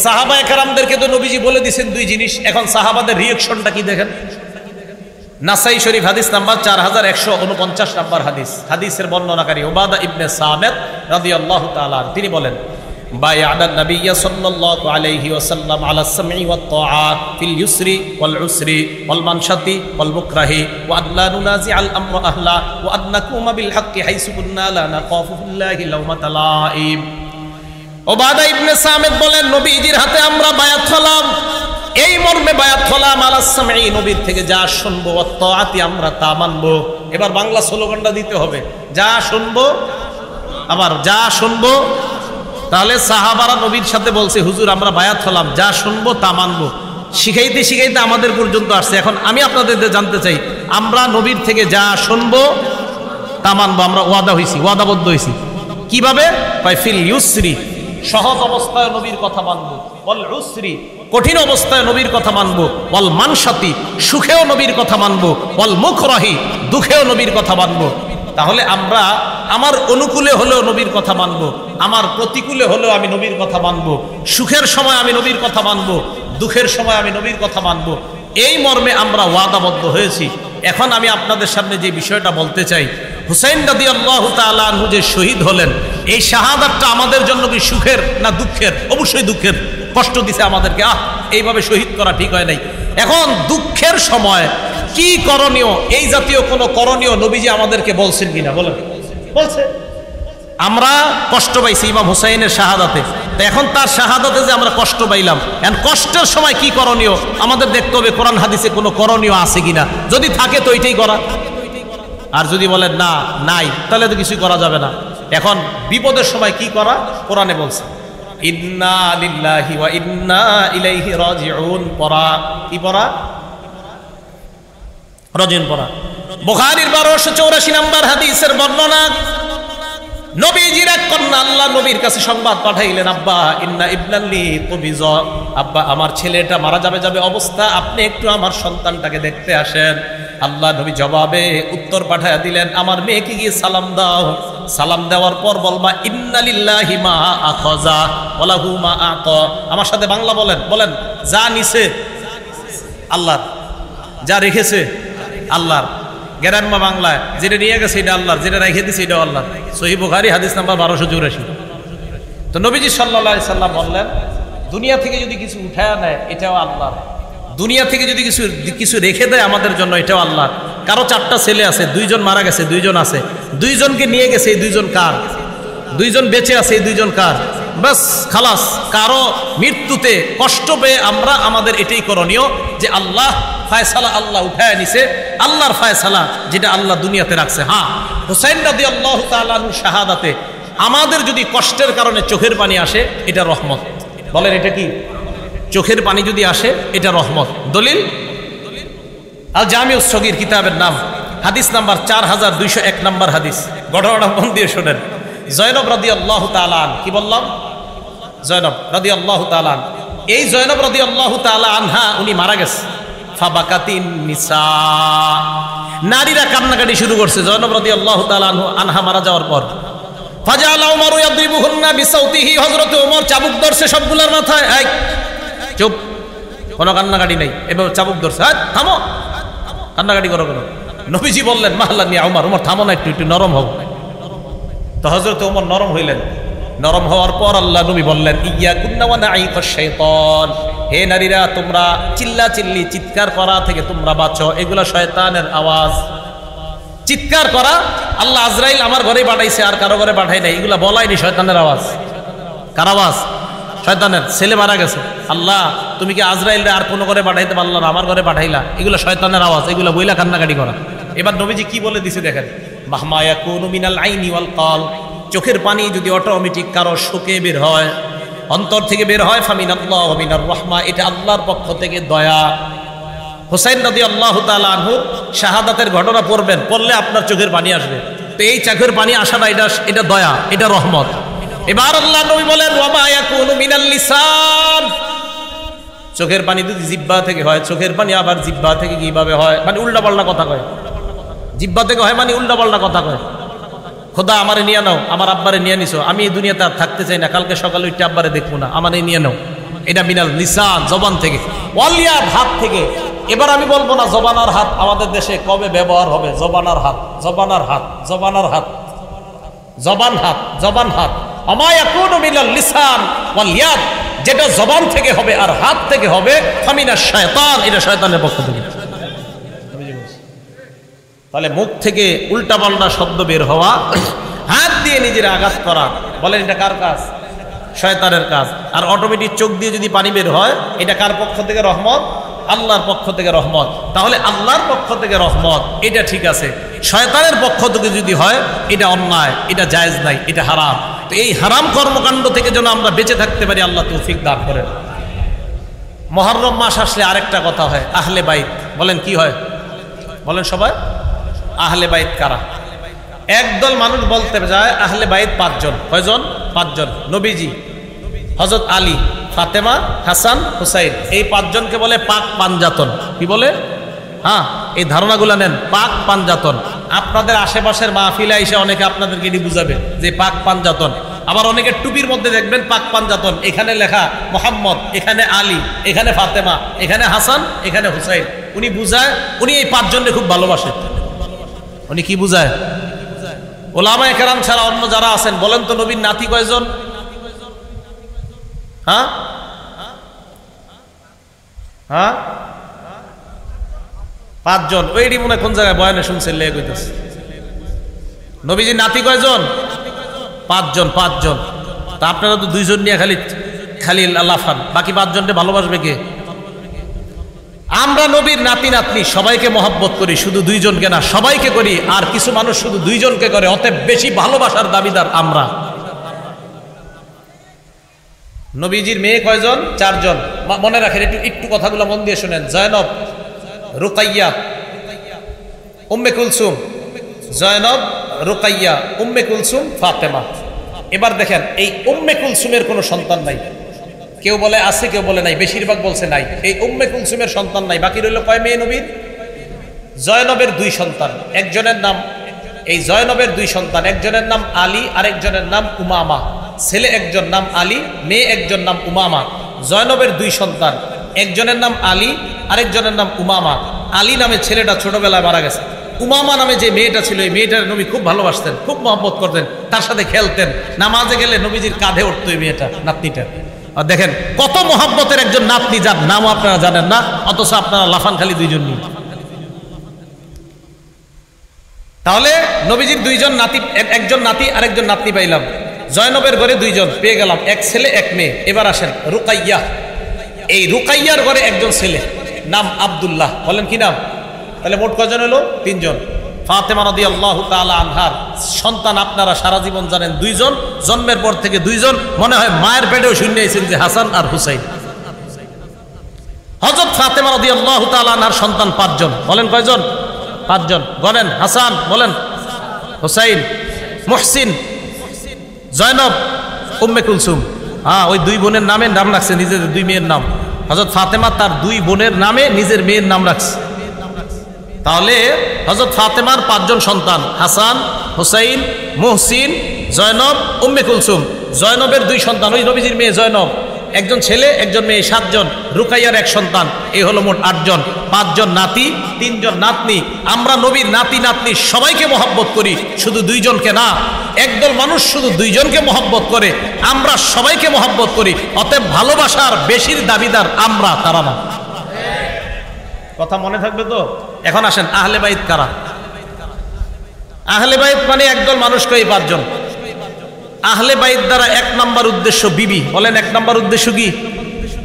সাহাবায়ে কেরামদেরকে তো নবীজি বলে দিয়েছেন 2 জিনিস। এখন সাহাবাদের রিঅ্যাকশনটা কি দেখেন। নাসাই শরীফ হাদিস নাম্বার 4149 নাম্বার হাদিস, হাদিসের বর্ণনাকারী উবাদা ইবনে সামিত রাদিয়াল্লাহু তাআলা তিনি বলেন বায়া'আ নবিয়্য সাল্লাল্লাহু আলাইহি ওয়াসাল্লাম আলা সামঈ ওয়াত তাআত ফিল ইউসরি ওয়াল উসরি ওয়াল মানশাতি ওয়াল মুকরাহি ওয়া আল্লা নুনাজি'আল আমরা আহলা ওয়া আন নাকুমা বিল হাক্কি হাইসু কুন্না লা নাখাফু ফিল্লাহি লাওমাতা লাঈম। উবাদা ইবনে সামিত বলেন নবীজির হাতে আমরা বায়াত হলাম, এই মর্মে বায়াত হলাম আলা সামঈ, নবীর থেকে যা শুনবো, ওয়াত তাআতি আমরা তা মানবো। এবার বাংলা স্লোগানটা দিতে হবে, যা শুনবো আবার যা শুনবো। তাহলে সাহাবারা নবীর সাথে বলছে হুজুর আমরা বায়াত হলাম, যা শুনবো তা মানবো। শিখাইতে শিখাইতে আমাদের পর্যন্ত আসছে। এখন আমি আপনাদের জানতে চাই, আমরা নবীর থেকে যা শুনবো তা মানবো, আমরা ওয়াদা হইছি, ওয়াদাবদ্ধ হইছি। কিভাবে? ফিল ইউসরি, সহজ অবস্থায় নবীর কথা মানবো, ওয়াল উসরি, কঠিন অবস্থায় নবীর কথা মানবো, ওয়াল মানশাতি, সুখেও নবীর কথা মানবো, ওয়াল মুকরাহি, দুঃখেও নবীর কথা মানবো। তাহলে আমরা আমার অনুকূলে হলেও নবীর কথা মানবো, আমার প্রতিকূলে হলেও আমি নবীর কথা মানবো, সুখের সময় আমি নবীর কথা মানবো, দুঃখের সময় আমি নবীর কথা মানবো। এই মর্মে আমরা ওয়াদাবদ্ধ হয়েছি। এখন আমি আপনাদের সামনে যে বিষয়টা বলতে চাই, হুসাইন রাদিয়াল্লাহু তাআলা আনহু যে শহীদ হলেন, এই শাহাদাতটা আমাদের জন্য কি সুখের না দুঃখের? অবশ্যই দুঃখের। কষ্ট দিছে আমাদেরকে, এইভাবে শহীদ করা ঠিক হয় নাই। এখন দুঃখের সময় কি করণীয়, এই জাতীয় কোনো করণীয় নবীজি আমাদেরকে বলছেন কিনা বলেন? বলছে। আমরা কষ্ট পাইছি ইমাম হুসাইনের শাহাদাতে, তো এখন তার শাহাদাতে যে আমরা কষ্ট পাইলাম, এখন কষ্টের সময় কি করণীয় আমাদের দেখতে হবে কোরআন হাদিসে কোনো করণীয় আছে কিনা। যদি থাকে তো এটাই করা, আর যদি বলেন না নাই তাহলে তো কিছুই করা যাবে না। এখন বিপদের সময় কি করা কোরআনে বলছে, ইন্না লিল্লাহি ওয়া ইন্না ইলাইহি রাজিউন পড়া। কি পড়া? রাজিউন পড়া। বুখারীর 1284 নম্বর হাদিসের বর্ণনা, নবীজির এক কন্যা আল্লাহ নবীর কাছে সংবাদ পাঠাইলেন, আব্বা ইন্না ইবনাল্লি কবিজ, আব্বা আমার ছেলেটা মারা যাবে অবস্থা, আপনি একটু আমার সন্তানটাকে দেখতে আসেন। আল্লাহ নবী জবাবে উত্তর পাঠায়া দিলেন, আমার মেয়েকে গিয়ে সালাম দাও, সালাম দেওয়ার পর বলবা ইন্না লিল্লাহি মা আখাযা ওয়া লাহু মা আতা। আমার সাথে বাংলা বলেন, বলেন যা নিছে আল্লাহর, যা রেখেছে আল্লাহর। গ্রাম্য বাংলায় যেটা নিয়ে গেছে এটা আল্লাহর, যেটা রেখে দিছে এটা আল্লাহর। সহিহ বুখারী হাদিস নাম্বার 1284। তো নবীজি সাল্লাল্লাহু আলাইহি সাল্লাম বললেন, দুনিয়া থেকে যদি কিছু উঠায় নেয় এটাও আল্লাহর, দুনিয়া থেকে যদি কিছু রেখে দেয় আমাদের জন্য এটাও আল্লাহর। কারো 4টা ছেলে আছে, 2জন মারা গেছে, 2জন আছে, 2জনকে নিয়ে গেছে, এই 2জন কার? 2জন বেঁচে আছে, এই 2জন কার? বাস খালাস। কারো মৃত্যুতে কষ্ট পেয়ে আমরা আমাদের এটাই করণীয় যে আল্লাহ ফায়সালা, আল্লাহ উঠায় নিছে, আল্লাহর ফায়সালা যেটা আল্লাহ দুনিয়াতে রাখছে। হ্যাঁ, হুসাইন রাদিয়াল্লাহু তাআলা আনহুর শাহাদাতে আমাদের যদি কষ্টের কারণে চোখের পানি আসে এটা রহমত। বলেন এটা কি? চোখের পানি যদি আসে এটা রহমত। দলিল আল জামিউস সগীর কিতাবের নাম, হাদিস নাম্বার 4201 নম্বর হাদিস। ঘটনাটা মন দিয়ে শোনেন। জয়নব রাদিয়াল্লাহু তাআলা আনহা, কি বললাম? জয়নব রাদিয়াল্লাহু তাআলা আনহা, এই জয়নব রাদিয়াল্লাহু তাআলা আনহা উনি মারা গেছে। ফাবাকাতিন নিসা, নারীরা কান্নাকাটি শুরু করছে জয়নব রাদিয়াল্লাহু তাআলা আনহা মারা যাওয়ার পর। ফাজালা উমর ইয়াদরিবুহুন্না বিসাউতিহি, হযরত ওমর চাবুক ধরছে সবগুলোর মাথায়। এই চুপ, কোনো কান্নাকাটি নাই, এবার চাবুক ধরছে, থামো, কান্নাকাটি করো কেন? নবীজি বললেন মাহলান ইয়া উমর, উমর থামো না, একটু নরম হও। তো হযরত ওমর নরম হইলেন। নরম হওয়ার পর আল্লাহ নবী বললেন, ইয়াকুন্না ওয়া নাঈকাশ শাইতান, হে নারীরা তোমরা চিল্লাচিল্লি চিৎকার করা থেকে তোমরা বাঁচো, এগুলা শয়তানের আওয়াজ। চিৎকার করা আল্লাহ আজরাইল আমার ঘরে পাঠাইছে আর কারো ঘরে পাঠাই নাই, এগুলা বলাইনি, শয়তানের আওয়াজ। কার আওয়াজ? শয়তানের। ছেলে মারা গেছে, আল্লাহ তুমি কি আজরাইলরে আর কোনো ঘরে পাঠাইতে পারলা না, আমার ঘরে পাঠাইলা, এগুলো শয়তানের আওয়াজ, এগুলো বইলা কান্নাকাটি করা। এবার নবীজি কি বলে দিছে দেখেন, মাহমা ইয়াকুনু মিনাল আইনি ওয়াল কাল, চোখের পানি যদি অটোমেটিক কারো শোকে বের হয়, অন্তর থেকে বের হয়, ফামিনাল্লাহ ওয়া মিনার রাহমা, এটা আল্লাহর পক্ষ থেকে দয়া। হুসাইন রাদিয়াল্লাহু তাআলা আনহু শাহাদাতের ঘটনা পড়বেন, পড়লে আপনার চোখের পানি আসবে। তো এই চোখের পানি আসাটা এটা দয়া, এটা রহমত। এবার আল্লাহ নবী বলেন ওয়া মা ইয়াকুনু মিনাল লিসান, চোখের পানি যদি জিহ্বা থেকে হয়, চোখের পানি আবার জিহ্বা থেকে কিভাবে হয়, মানে উল্টাপাল্টা কথা কয়। জিহ্বা থেকে হয় মানে উল্টাপাল্টা কথা কয়। খোদা আমারে নিয়ে নাও, আমার আব্বারে নিয়ে নিছো, আমি এই দুনিয়াতে আর থাকতে চাই না, কালকে সকালে উঠে আব্বারে দেখবো না, আমারে নিয়ে নাও। এটা মিনাল লিসান, জবান থেকে। ওয়ালিয়াদ, হাত থেকে। এবার আমি বলবো না জবানার হাত আমাদের দেশে কবে ব্যবহার হবে, জবানার হাত, জবানার হাত, জবানার হাত, জবান হাত, জবান হাত। আমা ইয়াকুনু মিনাল লিসান ওয়াল ইয়াদ, যেটা জবান থেকে হবে আর হাত থেকে হবে, ফামিনাশ শায়তান, এটা শয়তানের পক্ষ থেকে। তাহলে মুখ থেকে উল্টাপাল্টা শব্দ বের হওয়া, হাত দিয়ে নিজের আঘাত করা, বলেন এটা কার কাজ? শয়তানের কাজ। আর অটোমেটিক চোখ দিয়ে যদি পানি বের হয়, এটা কার পক্ষ থেকে রহমত? আল্লাহর পক্ষ থেকে রহমত। তাহলে আল্লাহর পক্ষ থেকে রহমত, এটা ঠিক আছে। শয়তানের পক্ষ থেকে যদি হয়, এটা অন্যায়, এটা জায়েজ নাই, এটা হারাম। তো এই হারাম কর্মকাণ্ড থেকে যেন আমরা বেঁচে থাকতে পারি, আল্লাহ তৌফিক দান করেন। মুহররম মাস আসলে আরেকটা কথা হয়, আহলে বাইত। বলেন কি হয়? বলেন সবাই, আহলে বাইত কারা? একদল মানুষ বলতে যায় আহলে বাইত 5 জন। কয়জন? 5 জন। নবীজি, হযরত আলী, ফাতেমা, হাসান, হুসাইন, এই 5 জনকে বলে পাক পাঞ্জাতন। কি বলে? হ্যাঁ, এই ধারণাগুলো নেন, পাক পাঞ্জাতন। আপনাদের আশেপাশের মাহফিলে এসে অনেকে আপনাদেরকে এটি বুঝাবে যে পাক পাঞ্জাতন। আবার অনেকে টুপির মধ্যে দেখবেন পাক পাঞ্জাতন, এখানে লেখা মোহাম্মদ, এখানে আলী, এখানে ফাতেমা, এখানে হাসান, এখানে হুসাইন। উনি বুঝায়, উনি এই 5 জনকে খুব ভালোবাসে। উনি কি বুঝায়? ওলামায়ে কেরাম ছাড়া অন্য যারা আছেন বলেন তো নবীর নাতি কয়জন? হ্যাঁ, হ্যাঁ 5 জন। ওইটি মনে কোন জায়গায় বয়ানে শুনছেন লেগে কইতেছে। নবীজির নাতি কয়জন? 5 জন। 5 জন। তা আপনারা তো 2 জন নিয়ে খালি লাফান, বাকি 5 জনকে ভালোবাসবে কে? আমরা নবীর নাতি নাতনি সবাইকে মহব্বত করি, শুধু 2 জনকে না, সবাইকে করি। আর কিছু মানুষ শুধু 2 জনকে করে, অতএব বেশি ভালোবাসার দাবিদার আমরা। নবীজির মেয়ে কয়জন? 4 জন। মনে রাখেন, একটু কথাগুলো মন দিয়ে শুনেন। জয়নব, রুকাইয়া, উম্মে কুলসুম। জয়নব, রুকাইয়া, উম্মে কুলসুম, ফাতেমা। এবার দেখেন, এই উম্মে কুলসুমের কোনো সন্তান নাই। কেউ বলে আছে, কেউ বলে নাই, বেশিরভাগ বলছে নাই। এই উম্মে কুলসুমের সন্তান নাই। বাকি রইল কয় মেয়ে নবীর? জয়নবের 2 সন্তান। একজনের নাম, এই জয়নবের 2 সন্তান, একজনের নাম আলী, আরেকজনের নাম উমামা। ছেলে একজন নাম আলী, মেয়ে একজন নাম উমামা। জয়নবের 2 সন্তান, একজনের নাম আলী, আরেকজনের নাম উমামা। আলী নামে ছেলেটা ছোটবেলায় মারা গেছে। উমামা নামে যে মেয়েটা ছিল, এই মেয়েটার নবী খুব ভালোবাসতেন, খুব মহব্বত করতেন, তার সাথে খেলতেন। নামাজে গেলে নবীজির কাঁধে উঠতো এই মেয়েটা, নাতনিটা। আর দেখেন কত মহব্বতের একজন নাতনি, যার নামও আপনারা জানেন না, অথচ আপনারা লাফান খালি 2 জন নিয়ে। তাহলে নবীজির 2 জন নাতি, একজন নাতি আরেকজন নাতনি পাইলাম। জয়নবের ঘরে 2 জন পেয়ে গেলাম, 1 ছেলে 1 মেয়ে। এবার আসেন রুকাইয়া। এই রুকাইয়ার ঘরে একজন ছেলে, নাম আব্দুল্লাহ। বলেন কি নাম? তাহলে মোট কজন হলো? 3 জন। ফাতেমা রাদিয়াল্লাহু তাআলা আনহার সন্তান আপনারা সারা জীবন জানেন 2 জন। জন্মের পর থেকে 2 জন, মনে হয় মায়ের পেটেও শুনিয়েছেন যে হাসান আর হুসাইন। হযরত ফাতেমা রাদিয়াল্লাহু তাআলা আনহার সন্তান 5 জন। বলেন কয়জন? 5 জন। বলেন হাসান, বলেন হুসাইন, মুহসিন, জয়নব, উম্মে কুলসুম। হ্যাঁ, ওই 2 বোনের নামে নাম রাখছে, নিজেদের 2 মেয়ের নাম। হযরত ফাতেমা তার 2 বোনের নামে নিজের মেয়ের নাম রাখছে। তাহলে হযরত ফাতেমার 5 জন সন্তান, হাসান, হুসাইন, মুহসিন, জয়নব, উম্মে কুলসুম। জয়নবের 2 সন্তান, ওই নবীজির মেয়ে জয়নব, একজন ছেলে একজন মেয়ে, 7 জন। রুকাইয়ার 1 সন্তান, এই হলো মোট 8 জন। 5 জন নাতি, 3 জন নাতনি। আমরা নবীর নাতি নাতনি সবাইকে মহব্বত করি, শুধু 2 জনকে না। একদল মানুষ শুধু 2 জনকে মহব্বত করে, আমরা সবাইকে মহব্বত করি। অতএব ভালোবাসার বেশির দাবিদার আমরা, তারা না। কথা মনে থাকবে তো? এখন আসেন, আহলে বাইত কারা? আহলে বাইত মানে একদল মানুষকে, এই 5 জন। আহলে বাইত দ্বারা 1 নম্বর উদ্দেশ্য বিবি। বলেন 1 নম্বর উদ্দেশ্য কি?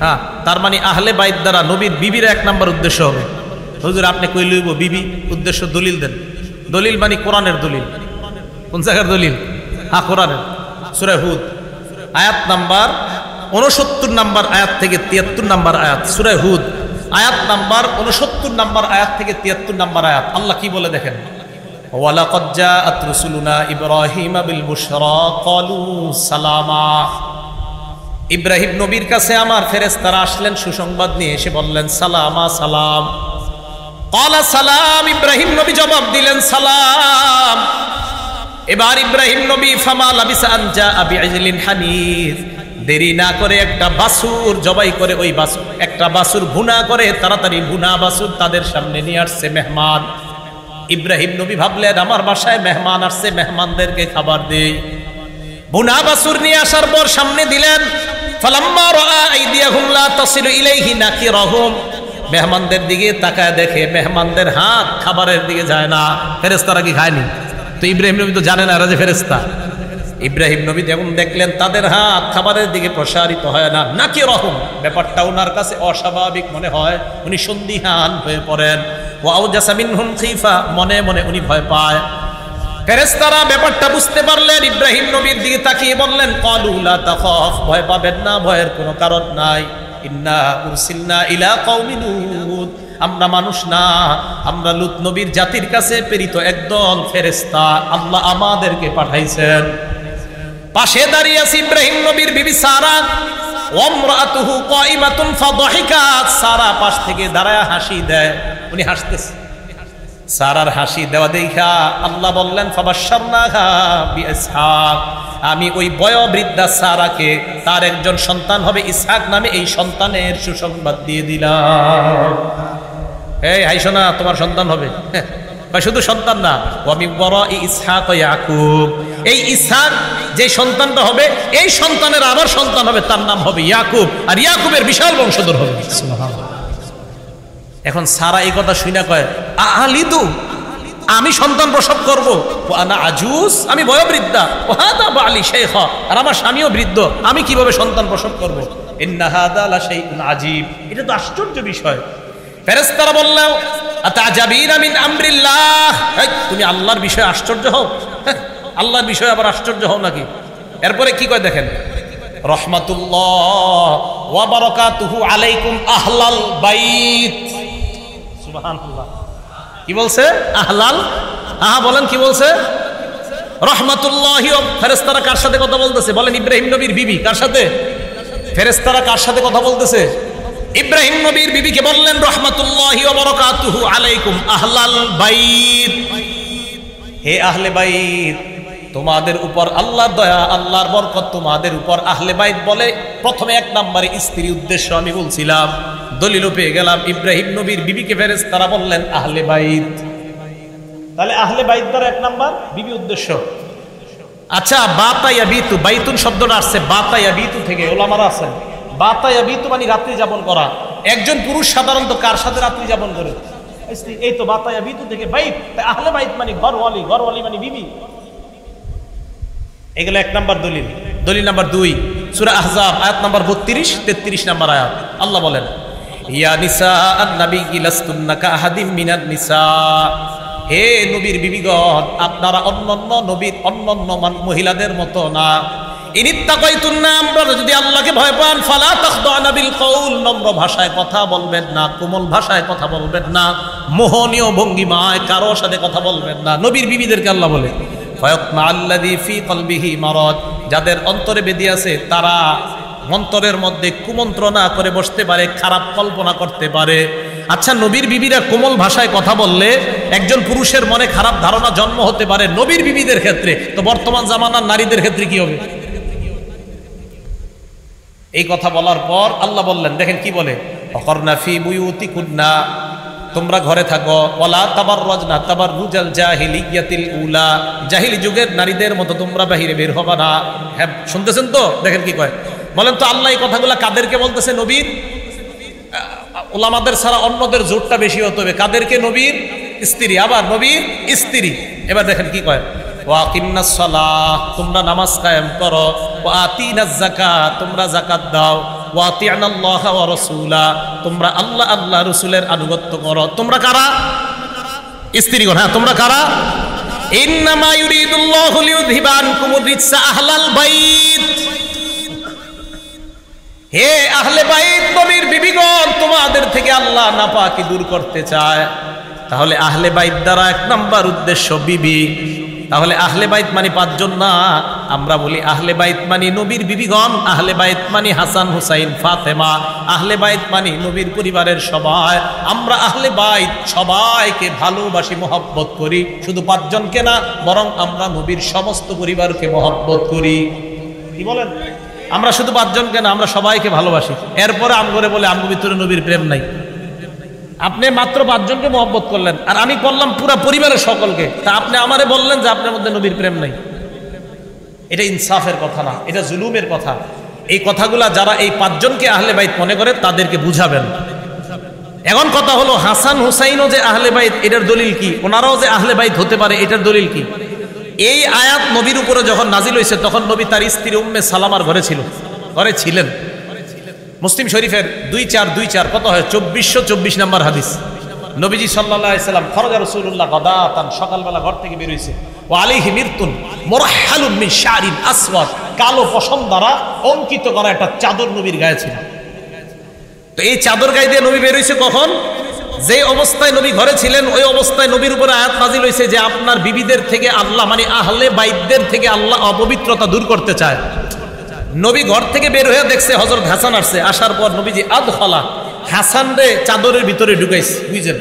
হ্যাঁ, তার মানে আহলে বাইত দ্বারা নবীর বিবির 1 নম্বর উদ্দেশ্য হবে। হুজুর আপনি কই লইব বিবি উদ্দেশ্য? দলিল দেন। দলিল মানে কোরআনের দলিল। কোন জায়গার দলিল? হ্যাঁ, কোরআনের। সূরা হুদ আয়াত নাম্বার 69 নম্বর আয়াত থেকে 73 নম্বর আয়াত। সূরা হুদ আয়াত নাম্বার 69 নম্বর আয়াত থেকে 73 নম্বর আয়াত। আল্লাহ কি বলে দেখেন, ওয়ালাকাদ জাআত রুসুলুনা ইব্রাহিমা বিল বুশরা ক্বালু সালামা। ইব্রাহিম নবীর কাছে আমার ফেরেশতারা আসলেন সুসংবাদ নিয়ে, এসে বললেন সালামা, সালাম। ক্বালা সালাম, ইব্রাহিম নবী জবাব দিলেন সালাম। এবার ইব্রাহিম নবী ফামা লাবিসা আন জাআ বিইজলিন হানিজ, দেরি না করে একটা বাছুর জবাই করে, ওই বাছুর, একটা বাছুর ভুনা করে, তাড়াতাড়ি ভুনা বাছুর তাদের সামনে নিয়ে আসছে মেহমান। ইব্রাহিম নবী ভাবলেন আমার বাসায় মেহমান আসছে, মেহমানদেরকে খাবার দেই। ভুনা বাছুর নিয়ে আসার পর সামনে দিলেন। ফালাম্মা রাআ আইদিয়াহুম লা তাসিলু ইলাইহি নাকিরাহুম, মেহমানদের দিকে তাকায় দেখে মেহমানদের হাত খাবারের দিকে যায় না। ফেরেশতারা কি খায়নি? তো ইব্রাহিম নবী তো জানেন এরা যে ফেরেশতা। ইব্রাহিম নবী যখন দেখলেন তাদের হাত খাবারের দিকে প্রসারিত হয় না, নাকি রহম, ব্যাপারটা ওনার কাছে অস্বাভাবিক মনে হয়। উনি সন্দিহান হয়ে পড়েন। ওয়াউজাসা মিনহুম খিফা, মনে মনে উনি ভয় পায়। ফেরেশতারা ব্যাপারটা বুঝতে পারলেন, ইব্রাহিম নবীর দিকে তাকিয়ে বললেন ক্বালু লা তাখাফ, ভয় পাবেন না, ভয়ের কোনো কারণ নাই। ইন্না উরসিলনা ইলা কওমি লূত, আমরা মানুষ না, আমরা লূত নবীর জাতির কাছে প্রেরিত একদল ফেরেশতা, আল্লাহ আমাদেরকে পাঠাইছেন। পাশে দাঁড়িয়ে আছে ইব্রাহিম নবীর বিবি সারা, ওয়ামরাতুহু কাইমাতুন ফাদহিকাত, সারা পাশ থেকে দাঁড়ায় হাসি দেয়, উনি হাসতেছে। সারার হাসি দেওয়া দেখা আল্লাহ বললেন ফাবাশশারনাহা বিইসহাক, আমি ওই বয়োবৃদ্ধা সারাকে তার একজন সন্তান হবে ইসহাক নামে, এই সন্তানের সুসংবাদ দিয়ে দিলাম। এই হাইসো না, তোমার সন্তান হবে। শুধু সন্তান না, ওয়ামি ওয়ারাই ইসহাক ওয়া ইয়াকুব, এই ইসহাক যে সন্তানটা হবে, এই সন্তানের আবার সন্তান হবে, তার নাম হবে ইয়াকুব, আর ইয়াকুবের বিশাল বংশধর হবে। সুবহানাল্লাহ। এখন সারা এই কথা শুনে কয় আলিদু, আমি সন্তান প্রসব করব, আনা আজুজ, আমি বয়োবৃদ্ধা, ও হাদা বালি শাইখা, আর আমার স্বামীও বৃদ্ধ, আমি কিভাবে সন্তান প্রসব করব? ইন্না হাদা লা শাইউন আজীব, এটা তো আশ্চর্য বিষয়। ফেরেশতারা বললেন আতাজাবিনা মিন আমরিল্লাহ, তুমি আল্লাহর বিষয়ে আশ্চর্য হও? আল্লাহর বিষয়ে আবার আশ্চর্য হও নাকি? এরপরে কি কয় দেখেন, রহমাতুল্লাহ ওয়া বারাকাতুহু আলাইকুম আহলাল বাইত। সুবহানাল্লাহ, কি বলছে? আহলাল, বলেন কি বলছে? রহমাতুল্লাহি। ফেরেশতারা কার সাথে কথা বলতেছে? বলেন ইব্রাহিম নবীর বিবি। কার সাথে? ফেরেশতারা কার সাথে কথা বলতেছে? ইব্রাহিম নবীর বিবিকে বললেন রহমাতুল্লাহি ওয়া বারাকাতুহু আলাইকুম আহলাল বাইত, হে আহলে বাইত, তোমাদের উপর আল্লাহর দয়া, আল্লাহর বরকত তোমাদের উপর। আহলে বাইত বলে প্রথমে এক নম্বরে স্ত্রী উদ্দেশ্য আমি বলছিলাম, দলিলও পেয়ে গেলাম। ইব্রাহিম নবীর বিবিকে ফেরেশতারা বললেন আহলে বাইত, তাহলে আহলে বাইত দ্বারা এক নাম্বার বিবি উদ্দেশ্য। আচ্ছা, বাতা ইয়াবিতু, বাইতুন শব্দটা আসছে বাতা ইয়াবিতু থেকে, ওলামারা আছেন বাতা ইয়াবিতু মানে রাত্রি যাপন করা। একজন পুরুষ সাধারণত কার সাথে রাত্রি যাপন করে? এই তো বাতা ইয়াবিতু থেকে বাইত। আহলে বাইত মানে ঘরওয়ালি, ঘরওয়ালি মানে বিবি। এগুলো এক নাম্বার দলিল। দলিল নাম্বার 2 সূরা আহজাব আয়াত নাম্বার 32-33 নাম্বার আয়াত। আল্লাহ বলেন ইয়া নিসা আন-নবী লাস্তুন্না কাআহাদিম মিনান নিসা, হে নবীর বিবিগণ, আপনারা অন্যান্য নবীর অন্যান্য মহিলাদের মতো না। ইনিত্তাকাইতুন্না, আপনারা যদি আল্লাহকে ভয় পান, ফালা তাখদানা বিল কওল, নম্র ভাষায় কথা বলবেন না, কোমল ভাষায় কথা বলবেন না, মোহনীয় ভঙ্গিমায় কারোর সাথে কথা বলবেন না। নবীর বিবিদেরকে আল্লাহ বলে ফায়াতমা আল্লাযী ফী কলবিহি মারাদ, যাদের অন্তরে বেদি আছে তারা অন্তরের মধ্যে কুমন্ত্রণা করে বসতে পারে, খারাপ কল্পনা করতে পারে। আচ্ছা, নবীর বিবিরা কোমল ভাষায় কথা বললে একজন পুরুষের মনে খারাপ ধারণা জন্ম হতে পারে নবীর বিবিদের ক্ষেত্রে, তো বর্তমান জামানার নারীদের ক্ষেত্রে কি হবে? এই কথা বলার পর আল্লাহ বললেন, দেখেন কি বলে, ওয়াকরনা ফী বুয়ুতিকুন্না, তোমরা ঘরে থাকো, ওয়ালা তাবাররাজনা তাবাররুজাল জাহিলিয়াতিল উলা, জাহিলি যুগের নারীদের মতো তোমরা বাহিরে বের হবা না। হ্যাঁ, শুনতেছেন তো? দেখেন কি কয়, বলেন তো আল্লাহ এই কথাগুলো কাদেরকে বলতেছে? নবীর। ওলামাদের ছাড়া অন্যদের জোরটা বেশি হতে হবে। কাদেরকে? নবীর স্ত্রী, আবার নবীর স্ত্রী। এবার দেখেন কি কয়, ওয়াকিমনাস সালাহ, তোমরা নামাজ কায়েম করো, ওয়া আতিনাজ যাকাত, তোমরা যাকাত দাও, ওয়া আতিনাল্লাহ ওয়া রাসূলা, তোমরা আল্লাহ আল্লাহ রাসূলের আনুগত্য করো। তোমরা কারা? স্ত্রীগণ। হ্যাঁ, তোমরা কারা? ইন্নামা ইউরিদুল্লাহু লিইউযহিবা আনকুমুর রিজসা আহলাল বাইত, হে আহলে বাইত, নবীর বিবিগণ, তোমাদের থেকে আল্লাহ নাপাকি দূর করতে চায়। তাহলে আহলে বাইত দ্বারা এক নাম্বার উদ্দেশ্য বিবি। তাহলে আহলে বাইত মানে 5 জন না, আমরা বলি আহলে বাইত মানে নবীর বিবিগণ, আহলে বাইত মানে হাসান হুসাইন ফাতেমা, আহলে বাইত মানে নবীর পরিবারের সবাই। আমরা আহলে বাইত সবাইকে ভালোবাসি, মহব্বত করি, শুধু 5 জনকে না, বরং আমরা নবীর সমস্ত পরিবারকে মহব্বত করি। কি বলেন? আমরা শুধু 5 জনকে না, আমরা সবাইকে ভালোবাসি। এরপরে আমগরে বলে আমগো ভিতরে নবীর প্রেম নাই। আপনি মাত্র 5 জনকে মহব্বত করলেন, আর আমি করলাম পুরো পরিবারের সকলকে, তা আপনি আমারে বললেন যে আপনার মধ্যে নবীর প্রেম নাই। এটা ইনসাফের কথা না, এটা জুলুমের কথা। এই কথাগুলা যারা এই 5 জনকে আহলে বাইত মনে করে তাদেরকে বুঝাবেন। এখন কথা হলো, হাসান হুসাইনও যে আহলে বাইত, এটার দলিল কি? ওনারাও যে আহলে বাইত হতে পারে, এটার দলিল কি? এই আয়াত নবীর উপরে যখন নাজিল হয়েছে তখন নবী তার স্ত্রী উম্মে সালামার ঘরে ছিলেন। মুসলিম শরীফের 2424 কত হয়? 2424 নম্বর হাদিস। নবীজি সাল্লাল্লাহু আলাইহি সাল্লাম খরাজা রাসূলুল্লাহ গাদাতান, সকালবেলা ঘর থেকে বের হইছে, ওয়া আলাইহি মিরতুন মুরাহহালুন মিন শারিন আসওয়াদ, কালো পশম দ্বারা অঙ্কিত করা একটা চাদর নবীর গায়ে ছিল। তো এই চাদর গায়ে দিয়ে নবী বের হইছে কখন? যে অবস্থায় নবী ঘরে ছিলেন ওই অবস্থায় নবীর উপরে আয়াত নাজিল হয়েছে যে আপনার বিবিদের থেকে আল্লাহ, মানে আহলে বাইতদের থেকে আল্লাহ অপবিত্রতা দূর করতে চায়। নবী ঘর থেকে বের হয়ে দেখছে হযরত হাসান আসছে, আসার পর নবীজি আদখালা, হাসান রে চাদরের ভিতরে ঢুকাইছে, বুঝছেন?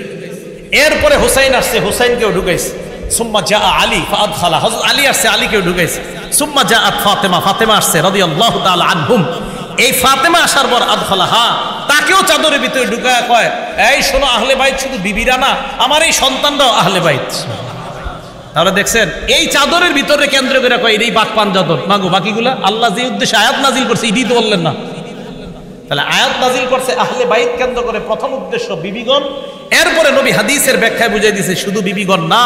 এরপরে হুসাইন আসছে, হুসাইনকেও ঢুকাইছে। সুম্মা জা আলী ফাআদখালা, হযরত আলী আসছে, আলীকেও ঢুকাইছে। সুম্মা জাআত ফাতেমা, ফাতেমা আসছে রাদিয়াল্লাহু তাআলা আনহুম। এই ফাতেমা আসার পর আদখালাহা, তাকেও চাদরের ভিতরে ঢুকায় কয়, এই শোনো, আহলে বাইত শুধু বিবিরা না, আমার এই সন্তানরাও আহলে বাইত। তাহলে দেখছেন, এই চাদরের ভিতরে কেন্দ্র করে কয় এই বাকপান চাদর, মাগো বাকিগুলা আল্লাহ যে উদ্দেশ্যে আয়াত নাজিল করছে এটাই তো বললেন না। তাহলে আয়াত নাজিল করছে আহলে বাইত কেন্দ্র করে, প্রথম উদ্দেশ্য বিবিগণ। এরপরে নবী হাদিসের ব্যাখ্যায় বুঝিয়ে দিয়েছে শুধু বিবিগণ না,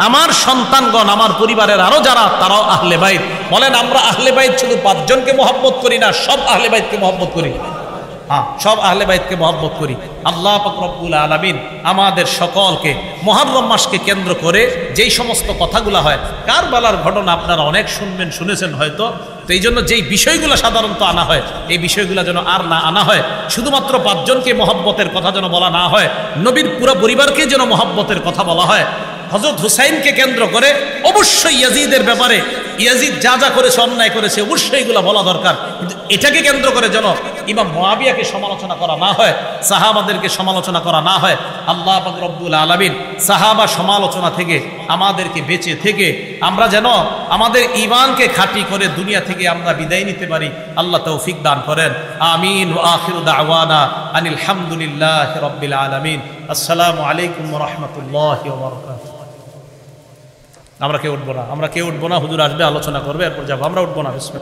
আমার সন্তানগণ, আমার পরিবারের আরো যারা, তারাও আহলে বাইত। বলেন আমরা আহলে বাইত শুধু 5 জনকে মহব্বত করি না, সব আহলে বাইতকে মহব্বত করি। হ্যাঁ, সব আহলে বাইতকে মহব্বত করি। আল্লাহ পাক রব্বুল আলামিন আমাদের সকলকে মুহররম মাসকে কেন্দ্র করে যেই সমস্ত কথাগুলো হয়, কারবালার ঘটনা আপনারা অনেক শুনেছেন হয়তো, তো এই জন্য যেই বিষয়গুলো সাধারণত আনা হয়, এই বিষয়গুলো যেন আর না আনা হয়। শুধুমাত্র 5 জনকে মহব্বতের কথা যেন বলা না হয়, নবীর পুরো পরিবারকে যেন মহব্বতের কথা বলা হয়। হযরত হুসাইনকে কেন্দ্র করে অবশ্যই ইয়াজিদের ব্যাপারে, ইয়াজিদ যা যা করেছে, অন্যায় করেছে, অবশ্যই এগুলো বলা দরকার, কিন্তু এটাকে কেন্দ্র করে যেন ইমাম মুআবিয়াকে সমালোচনা করা না হয়, সাহাবাদেরকে সমালোচনা করা না হয়। আল্লাহ পাক রব্বুল আলামিন সাহাবা সমালোচনা থেকে আমাদেরকে বেঁচে থেকে আমরা যেন আমাদের ঈমানকে খাঁটি করে দুনিয়া থেকে আমরা বিদায় নিতে পারি। আল্লাহ তৌফিক দান করেন। আমিন। ওয়া আখিরু দাওয়ানা আনিল হামদুলিল্লাহি রাব্বিল আলামিন। আসসালামু আলাইকুম ওয়া রাহমাতুল্লাহি ওয়া বারাকাতুহু। আমরা কেউ উঠবো না, হুজুর আসবে, আলোচনা করবে, এরপর যাবো, আমরা উঠবো না।